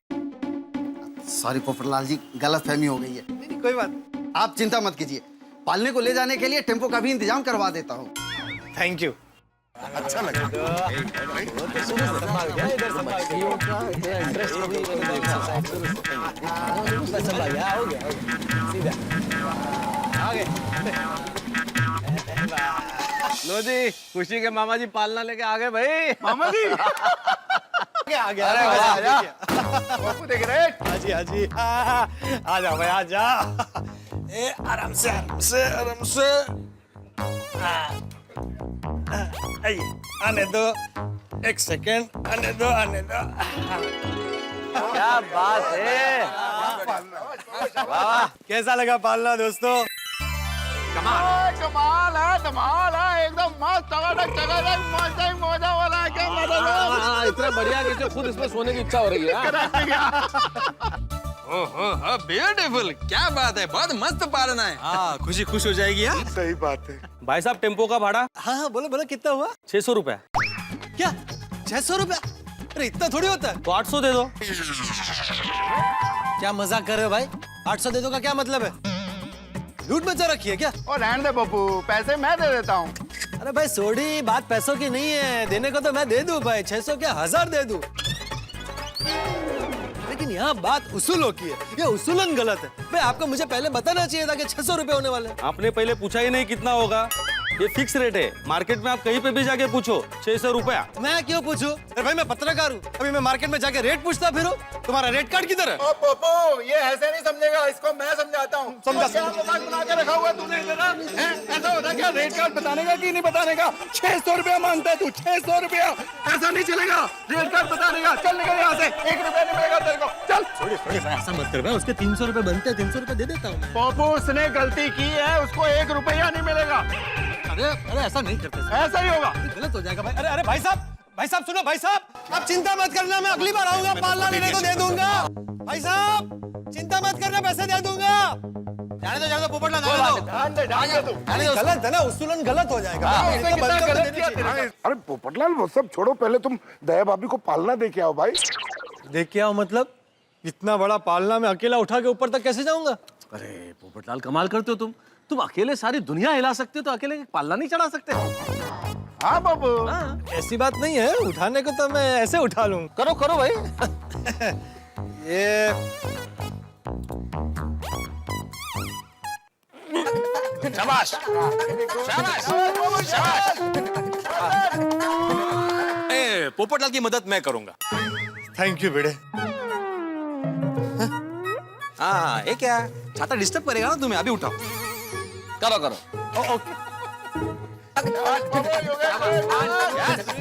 सॉरी पोपटलाल जी, गलतफहमी हो गई है। नहीं कोई बात। आप चिंता मत कीजिए, पालने को ले जाने के लिए टेम्पो का भी इंतजाम करवा देता हूँ। Thank you. अच्छा लगा। लो जी, खुशी के मामा जी पालना लेके आ गए भाई। मामा जी आ गया। अरे वाह, बापू देख रहे? हाँ जी हाँ जी। आ जाओ भाई, आ जाओ। ए आराम से आराम से आराम से। आइए, आने दो। 1 सेकेंड, आने दो आने दो। क्या बात है। वाह, कैसा लगा पालना दोस्तों? कमाल है, धमाल है, एकदम मस्त, चकाचक चकाचक, मौजा ही मौजा वाला है। क्या मजा है? इतना बढ़िया कि जो खुद इसमें सोने की इच्छा हो रही है। ओहो ब्यूटीफुल, क्या बात है, बहुत मस्त पालना है। हाँ खुशी खुश हो जाएगी। हाँ सही बात है। भाई साहब टेम्पो का भाड़ा हाँ हाँ, बोलो बोलो कितना हुआ? 600 रुपया। क्या 600 रुपया? अरे इतना थोड़ी होता है। तो 800 दे दो। क्या मजाक कर रहे हो भाई? 800 दे दो का क्या मतलब है? लूट मचा रखी है क्या? और रहने दे पप्पू, पैसे मैं दे देता हूँ। अरे भाई सोडी, बात पैसों की नहीं है, देने को तो मैं दे दूं भाई, 600 क्या 1000 दे दूं। लेकिन यहाँ बात उसूलों की है, ये उसूलन गलत है। भाई आपको मुझे पहले बताना चाहिए था कि 600 रुपए होने वाले। आपने पहले पूछा ही नहीं कितना होगा। ये फिक्स रेट है, मार्केट में आप कहीं पे भी जाके पूछो 600 रुपया। मैं क्यों पूछूं? अरे भाई मैं पत्रकार हूँ, अभी मैं मार्केट में जाके रेट पूछता फिरूं? तुम्हारा रेट कार्ड किधर है? ओ पप्पू, ये ऐसे नहीं समझेगा, इसको मैं समझाता हूँ। समझा, क्या मजाक बना के रखा हुआ तूने इधर? ऐसा होता क्या? रेट कार्ड बताने का कि नहीं बताने का? 600 रुपया मांगता है तू, 600 रुपया। ऐसा नहीं चलेगा, रेट कार्ड बताने का। चल निकल यहाँ से, 1 रुपया नहीं मिलेगा तेरे को। चल। थोड़ी ऐसा मत कर भाई, उसके 300 रुपए बनते हैं, 300 रुपए दे देता हूँ। पप्पू, उसने गलती की है, उसको 1 रुपया नहीं मिलेगा। अरे अरे ऐसा नहीं करते, ऐसा ही होगा। गलत हो जाएगा भाई। अरे अरे भाई साहब सुनो भाई साहब, आप चिंता मत करना, मैं अगली बार आऊंगा, पालना लेने को दे दूंगा। भाई साहब चिंता मत करना, पैसे दे दूंगा। जाने दो पोपटलाल, गलत है ना, उसूलन गलत हो जाएगा। अरे पोपटलाल वो सब छोड़ो, पहले तुम दया भाभी को पालना दे के आओ भाई। देख के आओ मतलब? इतना बड़ा पालना मैं अकेला उठा के ऊपर तक कैसे जाऊंगा? अरे पोपटलाल कमाल करते हो तुम अकेले सारी दुनिया हिला सकते हो, तो अकेले पालना नहीं चढ़ा सकते? हाँ बाबू, ऐसी बात नहीं है, उठाने को तो मैं ऐसे उठा लूं। करो करो भाई। ये शाबाश शाबाश शाबाश। पोपटलाल की मदद मैं करूंगा। थैंक यू बेटे। हाँ ये क्या छाता डिस्टर्ब करेगा ना तुम्हें, अभी उठाओ। करो करो।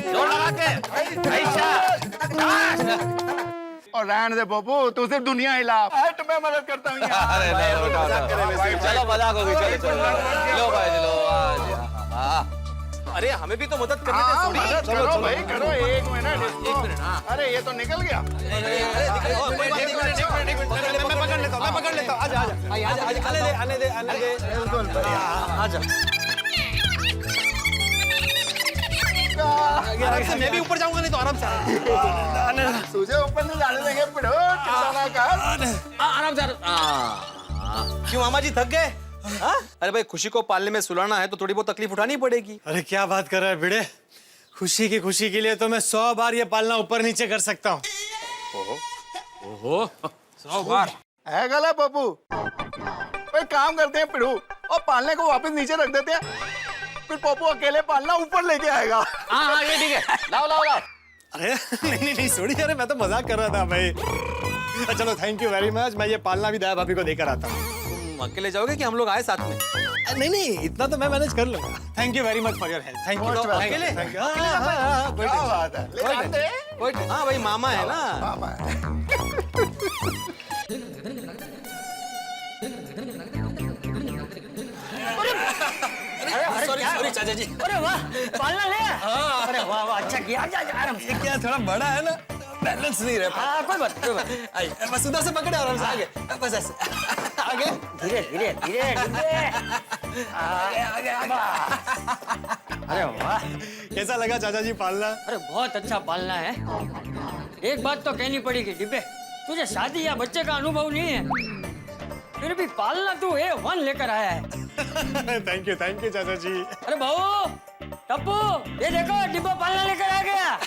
जोर लगा के। और रहने दे पप्पू, तू सिर्फ दुनिया हिला, हट, मैं मदद करता हूँ यहाँ। अरे नहीं उठाओ, चलो मजाक होगी, चलो लो भाई लो। अरे हमें भी तो मदद करनी हाँ, थी। मदद करो भाई, करो। 1 मिनट इसको। अरे ये तो निकल गया। मैं पकड़ लेता हूँ। आजा आने दे। आजा। आराम से, मैं भी ऊपर जाऊंगा, नहीं तो आराम से। तुझे ऊपर नहीं जाने देंगे पिड़ो, कितना कर। आराम से। क्यों मामा जी थक गए? अरे भाई खुशी को पालने में सुलाना है तो थोड़ी बहुत तकलीफ उठानी पड़ेगी। अरे क्या बात कर रहा है भिड़े, खुशी के लिए तो मैं 100 बार ये पालना ऊपर नीचे कर सकता हूँ। ओहो 100 बार है गलत पप्पू। कोई काम करते हैं पिड़ू, और पालने को वापस नीचे रख देते हैं, फिर पप्पू अकेले पालना ऊपर लेके आएगा। हाँ ये ठीक है, लाओ। अरे नहीं सोड़ी, अरे मैं तो मजाक कर रहा था भाई। चलो थैंक यू वेरी मच, मैं ये पालना भी दया भाभी को देकर आता हूँ। अकेले जाओगे कि हम लोग आए साथ में? नहीं इतना तो मैं मैनेज कर लूंगा। Thank you very much for your help. Thank you. अकेले? क्या बात है, ले आते। हाँ भाई मामा है ना। मामा है। सॉरी चाचा जी। अरे वाह, पालना ले। अरे वाह अच्छा किया। आराम से। क्या थोड़ा बड़ा है ना, बैलेंस नहीं रह पाया। कोई बात। आइए बस उधर से पकड़े, आराम से आगे, बस ऐसे आगे, धीरे। आगे। अरे वाह, कैसा लगा चाचा जी पालना? अरे बहुत अच्छा पालना है। एक बात तो कहनी पड़ेगी डिब्बे, तुझे शादी या बच्चे का अनुभव नहीं है, फिर भी पालना तू A1 लेकर आया है। थैंक यू चाचा जी। अरे भाऊ टप्पू, ये देखो डिब्बा पालना लेकर आ गया।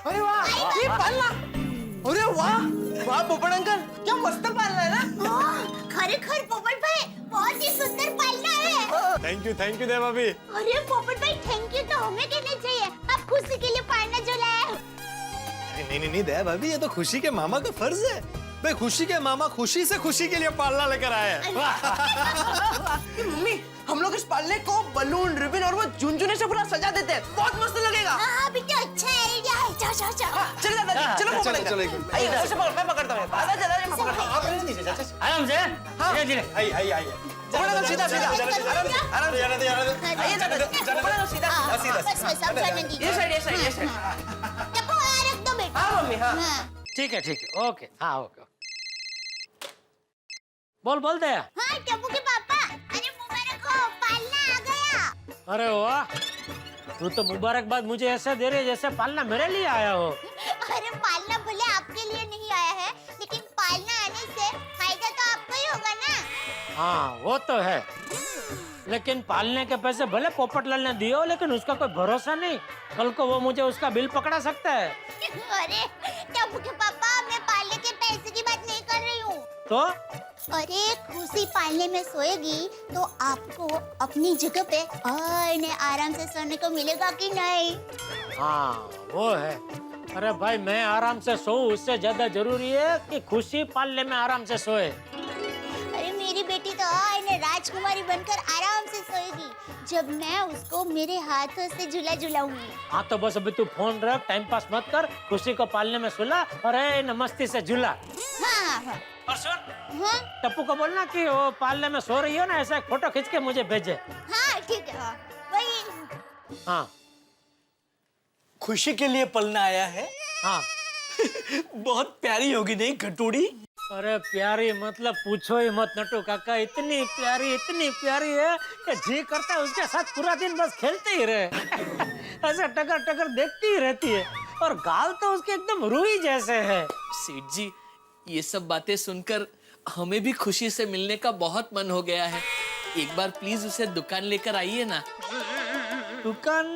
अरे वाह, ये पालना। अरे वाह पोपट अंकल, क्या मस्त पालना है ना। खरेखर पोपट भाई बहुत ही सुंदर पालना है। थैंक यू दया भाभी। अरे पोपट भाई थैंक यू तो हमें कहना चाहिए, आप खुशी के लिए पालना जो लाए। नहीं दया भाभी, ये तो खुशी के मामा का फर्ज है भाई। खुशी के मामा खुशी से खुशी के लिए पालना लेकर आए हैं। मम्मी हम लोग इस पालने को बलून, रिबन और वो झुनझुने से पूरा सजा देते हैं, बहुत मस्त लगेगा। हाँ बेटा अच्छा आइडिया है। चलो चल दादाजी, चलो पोपट अंकल। आइए ऐसे पकड़, मैं पकड़ता हूँ। आजा दादाजी, मैं पकड़ता हूँ। आप रहने दीजिए चाचा जी। आराम से। धीरे। आइए पोपट अंकल सीधा आराम से। आइए दादाजी, पोपट अंकल सीधा। बस अब चलने दीजिए। ये साइड। टप्पू रख दो बेटा। हाँ मम्मी, हाँ। ठीक है ओके। हाँ ओके। बोल बोल दे। हाँ टप्पू के पापा, अरे मुबारक हो, पालना आ गया। अरे वाह, तू तो मुबारकबाद मुझे ऐसे दे रही है जैसे पालना मेरे लिए आया हो। अरे पालना भले आपके लिए नहीं आया है, लेकिन पालना आने से फायदा तो आपको ही होगा ना। हाँ वो तो है, लेकिन पालने के पैसे भले पोपटलाल ने दिए हो, लेकिन उसका कोई भरोसा नहीं, कल को वो मुझे उसका बिल पकड़ा सकता है। अरे टप्पू के पापा, मैं पालने के पैसे की बात नहीं कर रही हूँ। तो अरे खुशी पालने में सोएगी तो आपको अपनी जगह पे और आराम से सोने को मिलेगा कि नहीं? हाँ वो है। अरे भाई, मैं आराम से सोऊं उससे ज्यादा जरूरी है कि खुशी पालने में आराम से सोए। अरे मेरी बेटी तो राजकुमारी बनकर आराम से सोएगी जब मैं उसको मेरे हाथों से झूला झुलाऊंगी। हाँ तो बस अभी तू फोन रख, टाइम पास मत कर, खुशी को पालने में सुला और मस्ती से झूला। हाँ हाँ और सुन, हाँ टप्पू को बोलना कि वो पालने में सो रही हो ना, ऐसा एक फोटो खींच के मुझे भेजे। हाँ ठीक है, हाँ, वही। हाँ खुशी के लिए पलना आया है। हाँ बहुत प्यारी होगी नहीं घटोड़ी? अरे प्यारी मतलब पूछो ही मत नटू काका, इतनी प्यारी है कि जी करता है उसके साथ पूरा दिन बस खेलते ही रहे। ऐसे टकर टकर देखती ही रहती है, और गाल तो उसके एकदम रूही जैसे है। सेठ जी, ये सब बातें सुनकर हमें भी खुशी से मिलने का बहुत मन हो गया है। एक बार प्लीज उसे दुकान लेकर आइए ना। दुकान?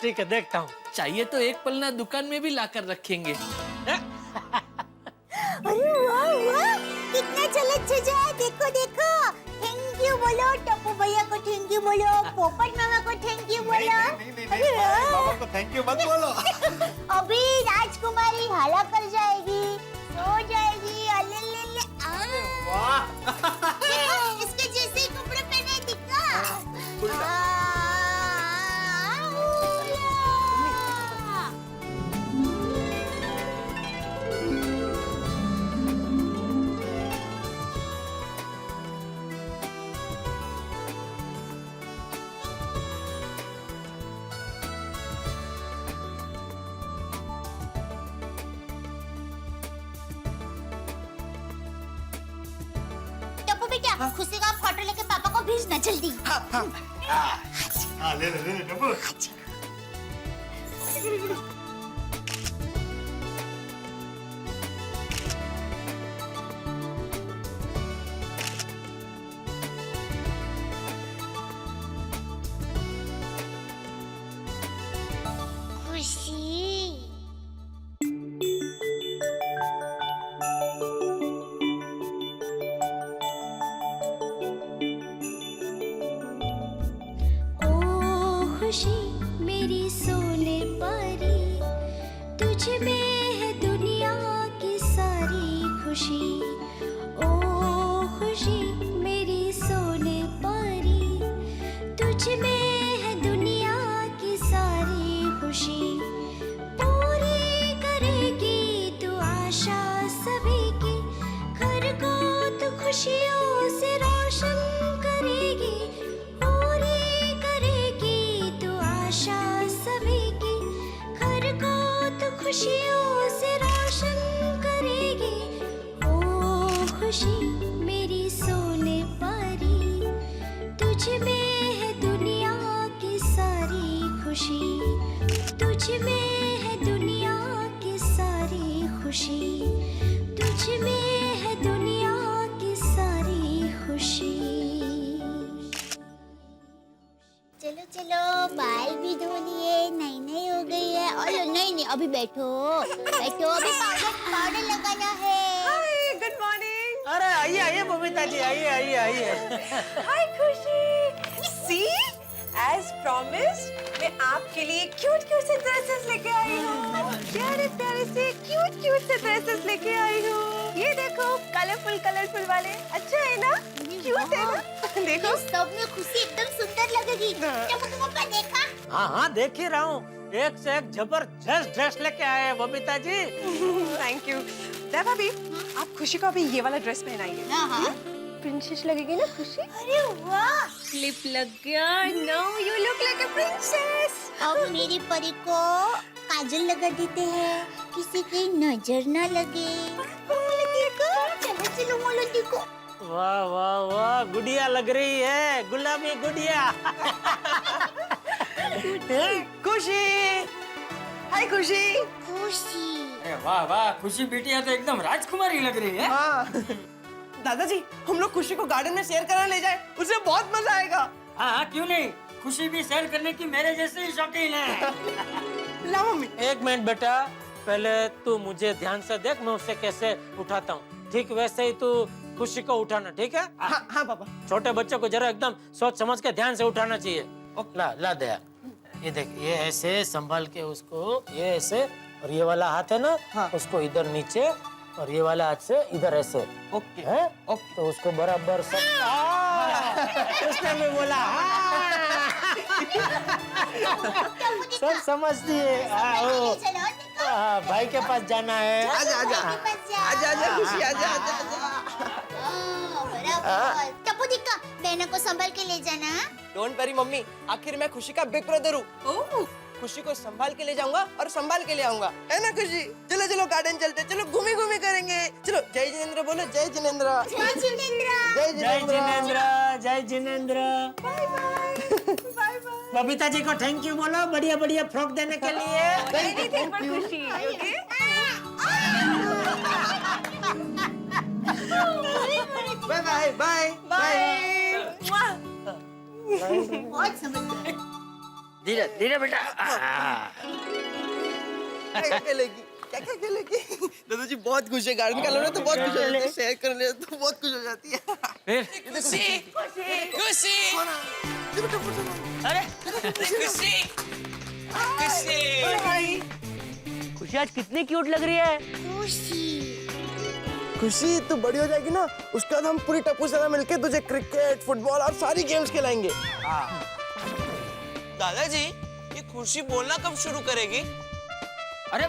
ठीक है, देखता हूँ। चाहिए तो एक पलना दुकान में भी लाकर रखेंगे। अरे वाह वाह, कितना चलत सजा है, देखो देखो। थैंक यू बोलो टप्पू भैया को, थैंक यू बोलो पोपट मामा को, थैंक यू बोलो। नहीं, मामा को थैंक यू मत बोलो। अभी राजकुमारी हाला कर जाएगी, सो जाएगी। अल्ले वाह, इसके जैसे ही कपड़े पहने दिखा। बेटा, खुशी का फोटो लेके पापा को भेजना जल्दी। हाँ, ले डब्बू। खुशी मेरी सोने परी, तुझ में है दुनिया की सारी खुशी। ओ खुशी मेरी सोने परी, तुझ में है दुनिया की सारी खुशी। पूरी करेगी तू आशा सभी की, घर को तू खुशियों से रोशन करेगी। खुशियों से रोशन करेगी। ओ खुशी मेरी सोने परी, तुझ में है दुनिया की सारी खुशी। तुझ में है दुनिया की सारी खुशी। तुझ में है दुनिया की सारी खुशी। चलो चलो, बाल भी धो लिए, नई नई हो गई है। और नहीं, अभी बैठो, अभी पाउडर लगाना है। हाय, गुड मॉर्निंग। अरे आइए बबीता जी, आइए। हाय खुशी। सी, एज प्रॉमिस्ड मैं आपके लिए क्यूट से ड्रेसेस लेके आई हूँ। प्यारे से क्यूट से ड्रेसेस लेके आई हूँ। ये देखो, कलरफुल वाले। अच्छा है ना? क्यूट है ना? देखो, सब में खुशी एकदम सुंदर लगेगी। पापा देखा? हाँ देख ही रहा हूँ, एक से एक जबरदस्त ड्रेस लेके आए हैं बबीता जी। Thank you. भाभी, आप खुशी को अभी ये वाला ड्रेस पहनाइए। हाँ। प्रिंसेस लगेगी ना खुशी? अरे वाह, क्लिप लग गया। Now you look like a princess. अब मेरी परी को काजल लगा देते हैं, किसी की नजर ना लगे। चलो चलो मोलंदी को। वाह वाह वाह, गुड़िया लग रही है, गुलाबी गुड़िया। खुशी, हाय खुशी। खुशी। वाह वाह, खुशी बेटिया तो एकदम राजकुमारी लग रही है। हाँ। दादाजी, हम लोग खुशी को गार्डन में सैर कराने ले जाए, उसे बहुत मजा आएगा। हाँ, क्यों नहीं, खुशी भी सैर करने की मेरे जैसे ही शौकीन है। ला मम्मी। एक मिनट बेटा, पहले तू मुझे ध्यान से देख, मैं उसे कैसे उठाता हूँ। ठीक वैसे ही तू खुशी को उठाना, ठीक है? हाँ हाँ पापा। छोटे बच्चों को जरा एकदम सोच समझ के ध्यान से उठाना चाहिए। ला ला दया, ये देख, ये ऐसे संभाल के उसको, ये ऐसे, और ये वाला हाथ है ना, हाँ। उसको इधर नीचे, और ये वाला हाथ से इधर ऐसे। ओके। है? तो उसको बराबर सब। उसने भी बोला सब समझती है। चलो भाई के पास जाना है। आजा आजा आजा आजा खुशी, आजा आजा। टप्पू दिक्का, बहनों को संभाल के ले जाना। डोंट वरी मम्मी, आखिर मैं खुशी का बिग ब्रदर हूँ। खुशी को संभाल के ले जाऊंगा और संभाल के ले आऊंगा, है ना खुशी? चलो चलो गार्डन चलते, चलो घूमी घूमी करेंगे। चलो जय जिनेंद्र बोलो, जय जिनेंद्र। जय जिनेंद्र। जय जय Jinendra. Jinendra, Jai Jinendra. Bye bye bye bye. Babita ji को थैंक यू बोलो, बढ़िया बढ़िया फ्रॉक देने के लिए। Thank you Khushi. Bye bye bye bye. बहुत समझदार। धीरे धीरे बेटा। क्या खेलेगी, क्या क्या खेलेगी? दादाजी बहुत खुश है, गार्डन का लो ना तो बहुत खुश हो जाती है, शेयर कर ले तो बहुत खुश हो जाती है। खुशी खुशी, अरे खुशी खुशी, खुशी आज कितनी क्यूट लग रही है। खुशी तू बड़ी हो जाएगी ना, उसके बाद हम पूरी टप्पू सेना मिलके तुझे क्रिकेट, फुटबॉल और सारी गेम्स खिलाएंगे। दादाजी, ये खुशी बोलना कब शुरू करेगी? अरे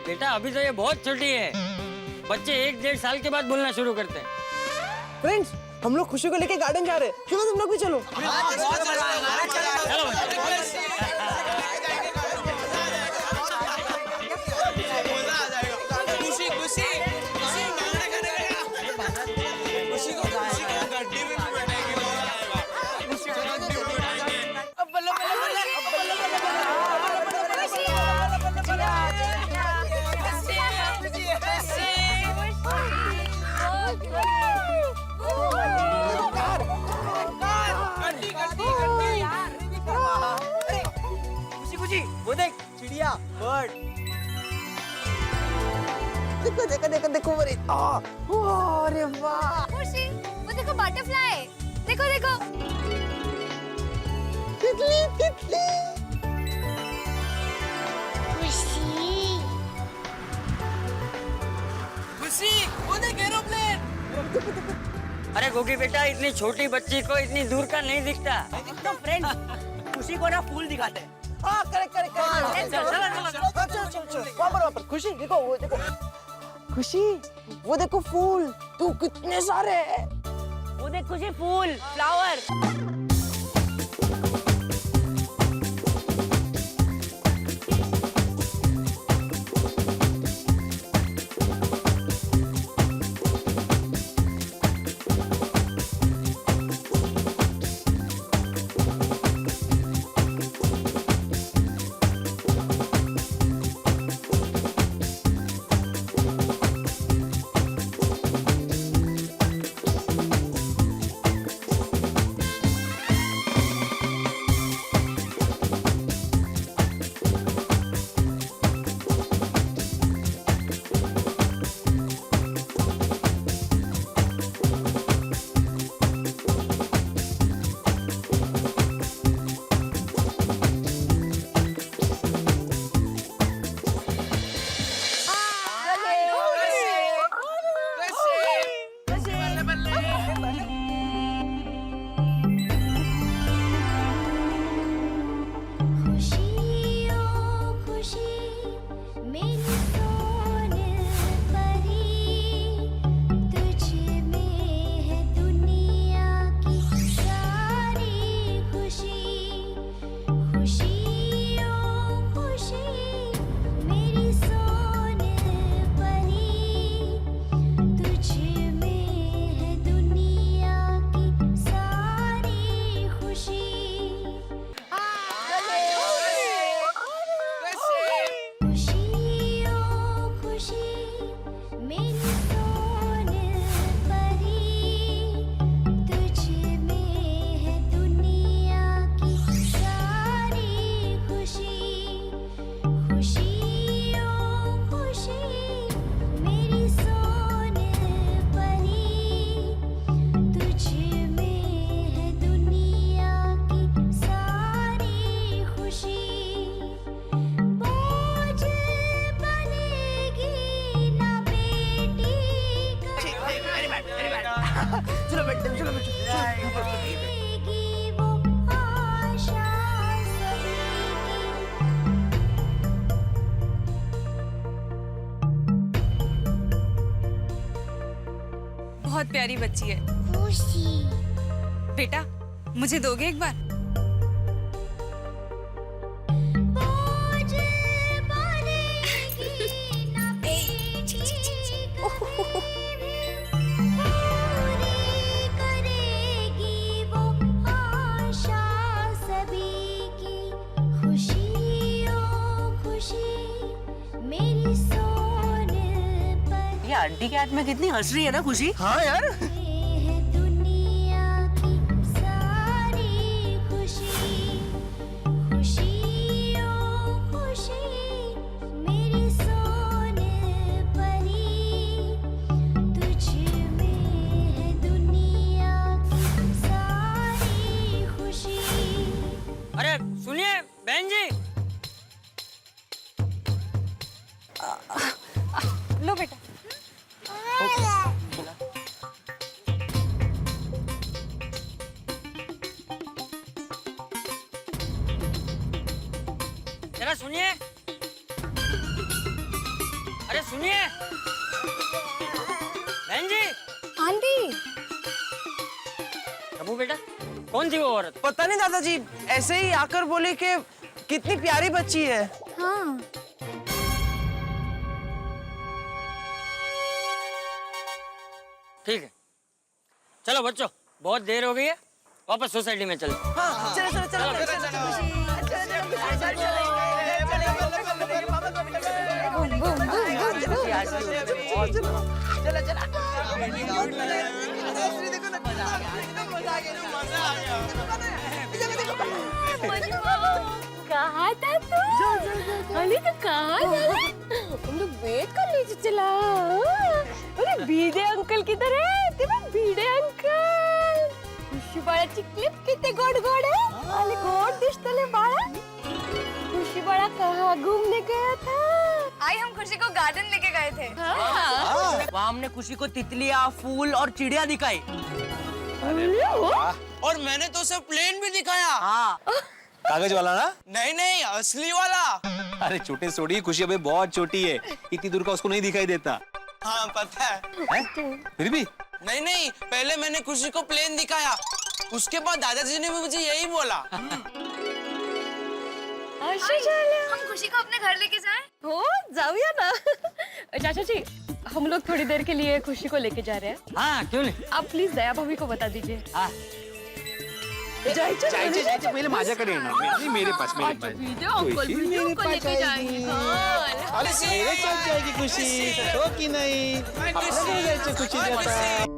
बेटा, अभी तो ये बहुत छोटी है, बच्चे 1-1.5 साल के बाद बोलना शुरू करते हैं। फ्रेंड्स, हम लोग खुशी को लेके गार्डन जा रहे हैं, क्यों ना तुम लोग भी चलो? खुशी खुशी वो देख, चिड़िया, बर्ड। देखो देखो देखो देखो, अरे वाह। खुशी, वो देखो बटरफ्लाई, देखो देखो। तितली तितली। खुशी। खुशी, वो देख एरोप्लेन। अरे गोगी बेटा, इतनी छोटी बच्ची को इतनी दूर का नहीं दिखता। तो फ्रेंड्स, खुशी को ना फूल दिखाते हैं। हाँ, करेक्ट करेक्ट करेक्ट। चल वहाँ पर खुशी देखो, वो देखो खुशी, वो देखो फूल, तू कितने सारे हैं। वो देख खुशी, फूल, फ्लावर। बहुत प्यारी बच्ची है। खुशी बेटा मुझे दोगे एक बार? ये आंटी के हाथ में कितनी हंस रही है ना खुशी। हाँ यार, दुनिया की सारी खुशी, खुशी ओ खुशी, मेरी सोने परी, तुझ में है दुनिया की सारी खुशी। अरे सुनिए बहन जी। लो बेटा। जरा सुनिए। अरे सुनिए बहन जी। आंटी अबू बेटा कौन थी वो औरत? पता नहीं दादाजी, ऐसे ही आकर बोले कि कितनी प्यारी बच्ची है। हाँ ठीक है चलो बच्चों, बहुत देर हो गई है, वापस सोसाइटी में चलो। हाँ, चलो चलो चलो कहाँ था तू? अरे तो कहाँ था? हम लोग वेट कर लीजिए चला। अरे बीडे अंकल किधर है? तेरे बीडे अंकल खुशी बड़ा चिकलिप कितने गोड गोड है? अरे गोड दिसतले बाळा। खुशी बड़ा कहाँ घूमने गया था? आई हम खुशी को गार्डन लेके गए थे। वहाँ हमने खुशी को तितलियाँ, फूल और चिड़िया दिखाई। और मैंने तो उसे प्लेन भी दिखाया। हाँ कागज वाला ना? नहीं नहीं असली वाला। अरे छोटे सोडी, खुशी अभी बहुत छोटी है, इतनी दूर का उसको नहीं दिखाई देता। हाँ पता है। फिर भी नहीं नहीं पहले मैंने खुशी को प्लेन दिखाया, उसके बाद दादाजी ने भी मुझे यही बोला। हम खुशी को अपने घर लेके जाएं? हो जाऊया ना। चाचा जी हम लोग थोड़ी देर के लिए खुशी को लेके जा रहे हैं। हाँ क्यों नहीं। आप प्लीज दया भाभी को बता दीजिए। हाँ जायचे पहिले माझ्याकडे येणार, नाही मेरे पास मेरे पास। वीडियो को लेके जाएंगे। अरे मेरे साथ जाएगी खुशी, हो कि नहीं? अपने घर जायचं खुशी जाता।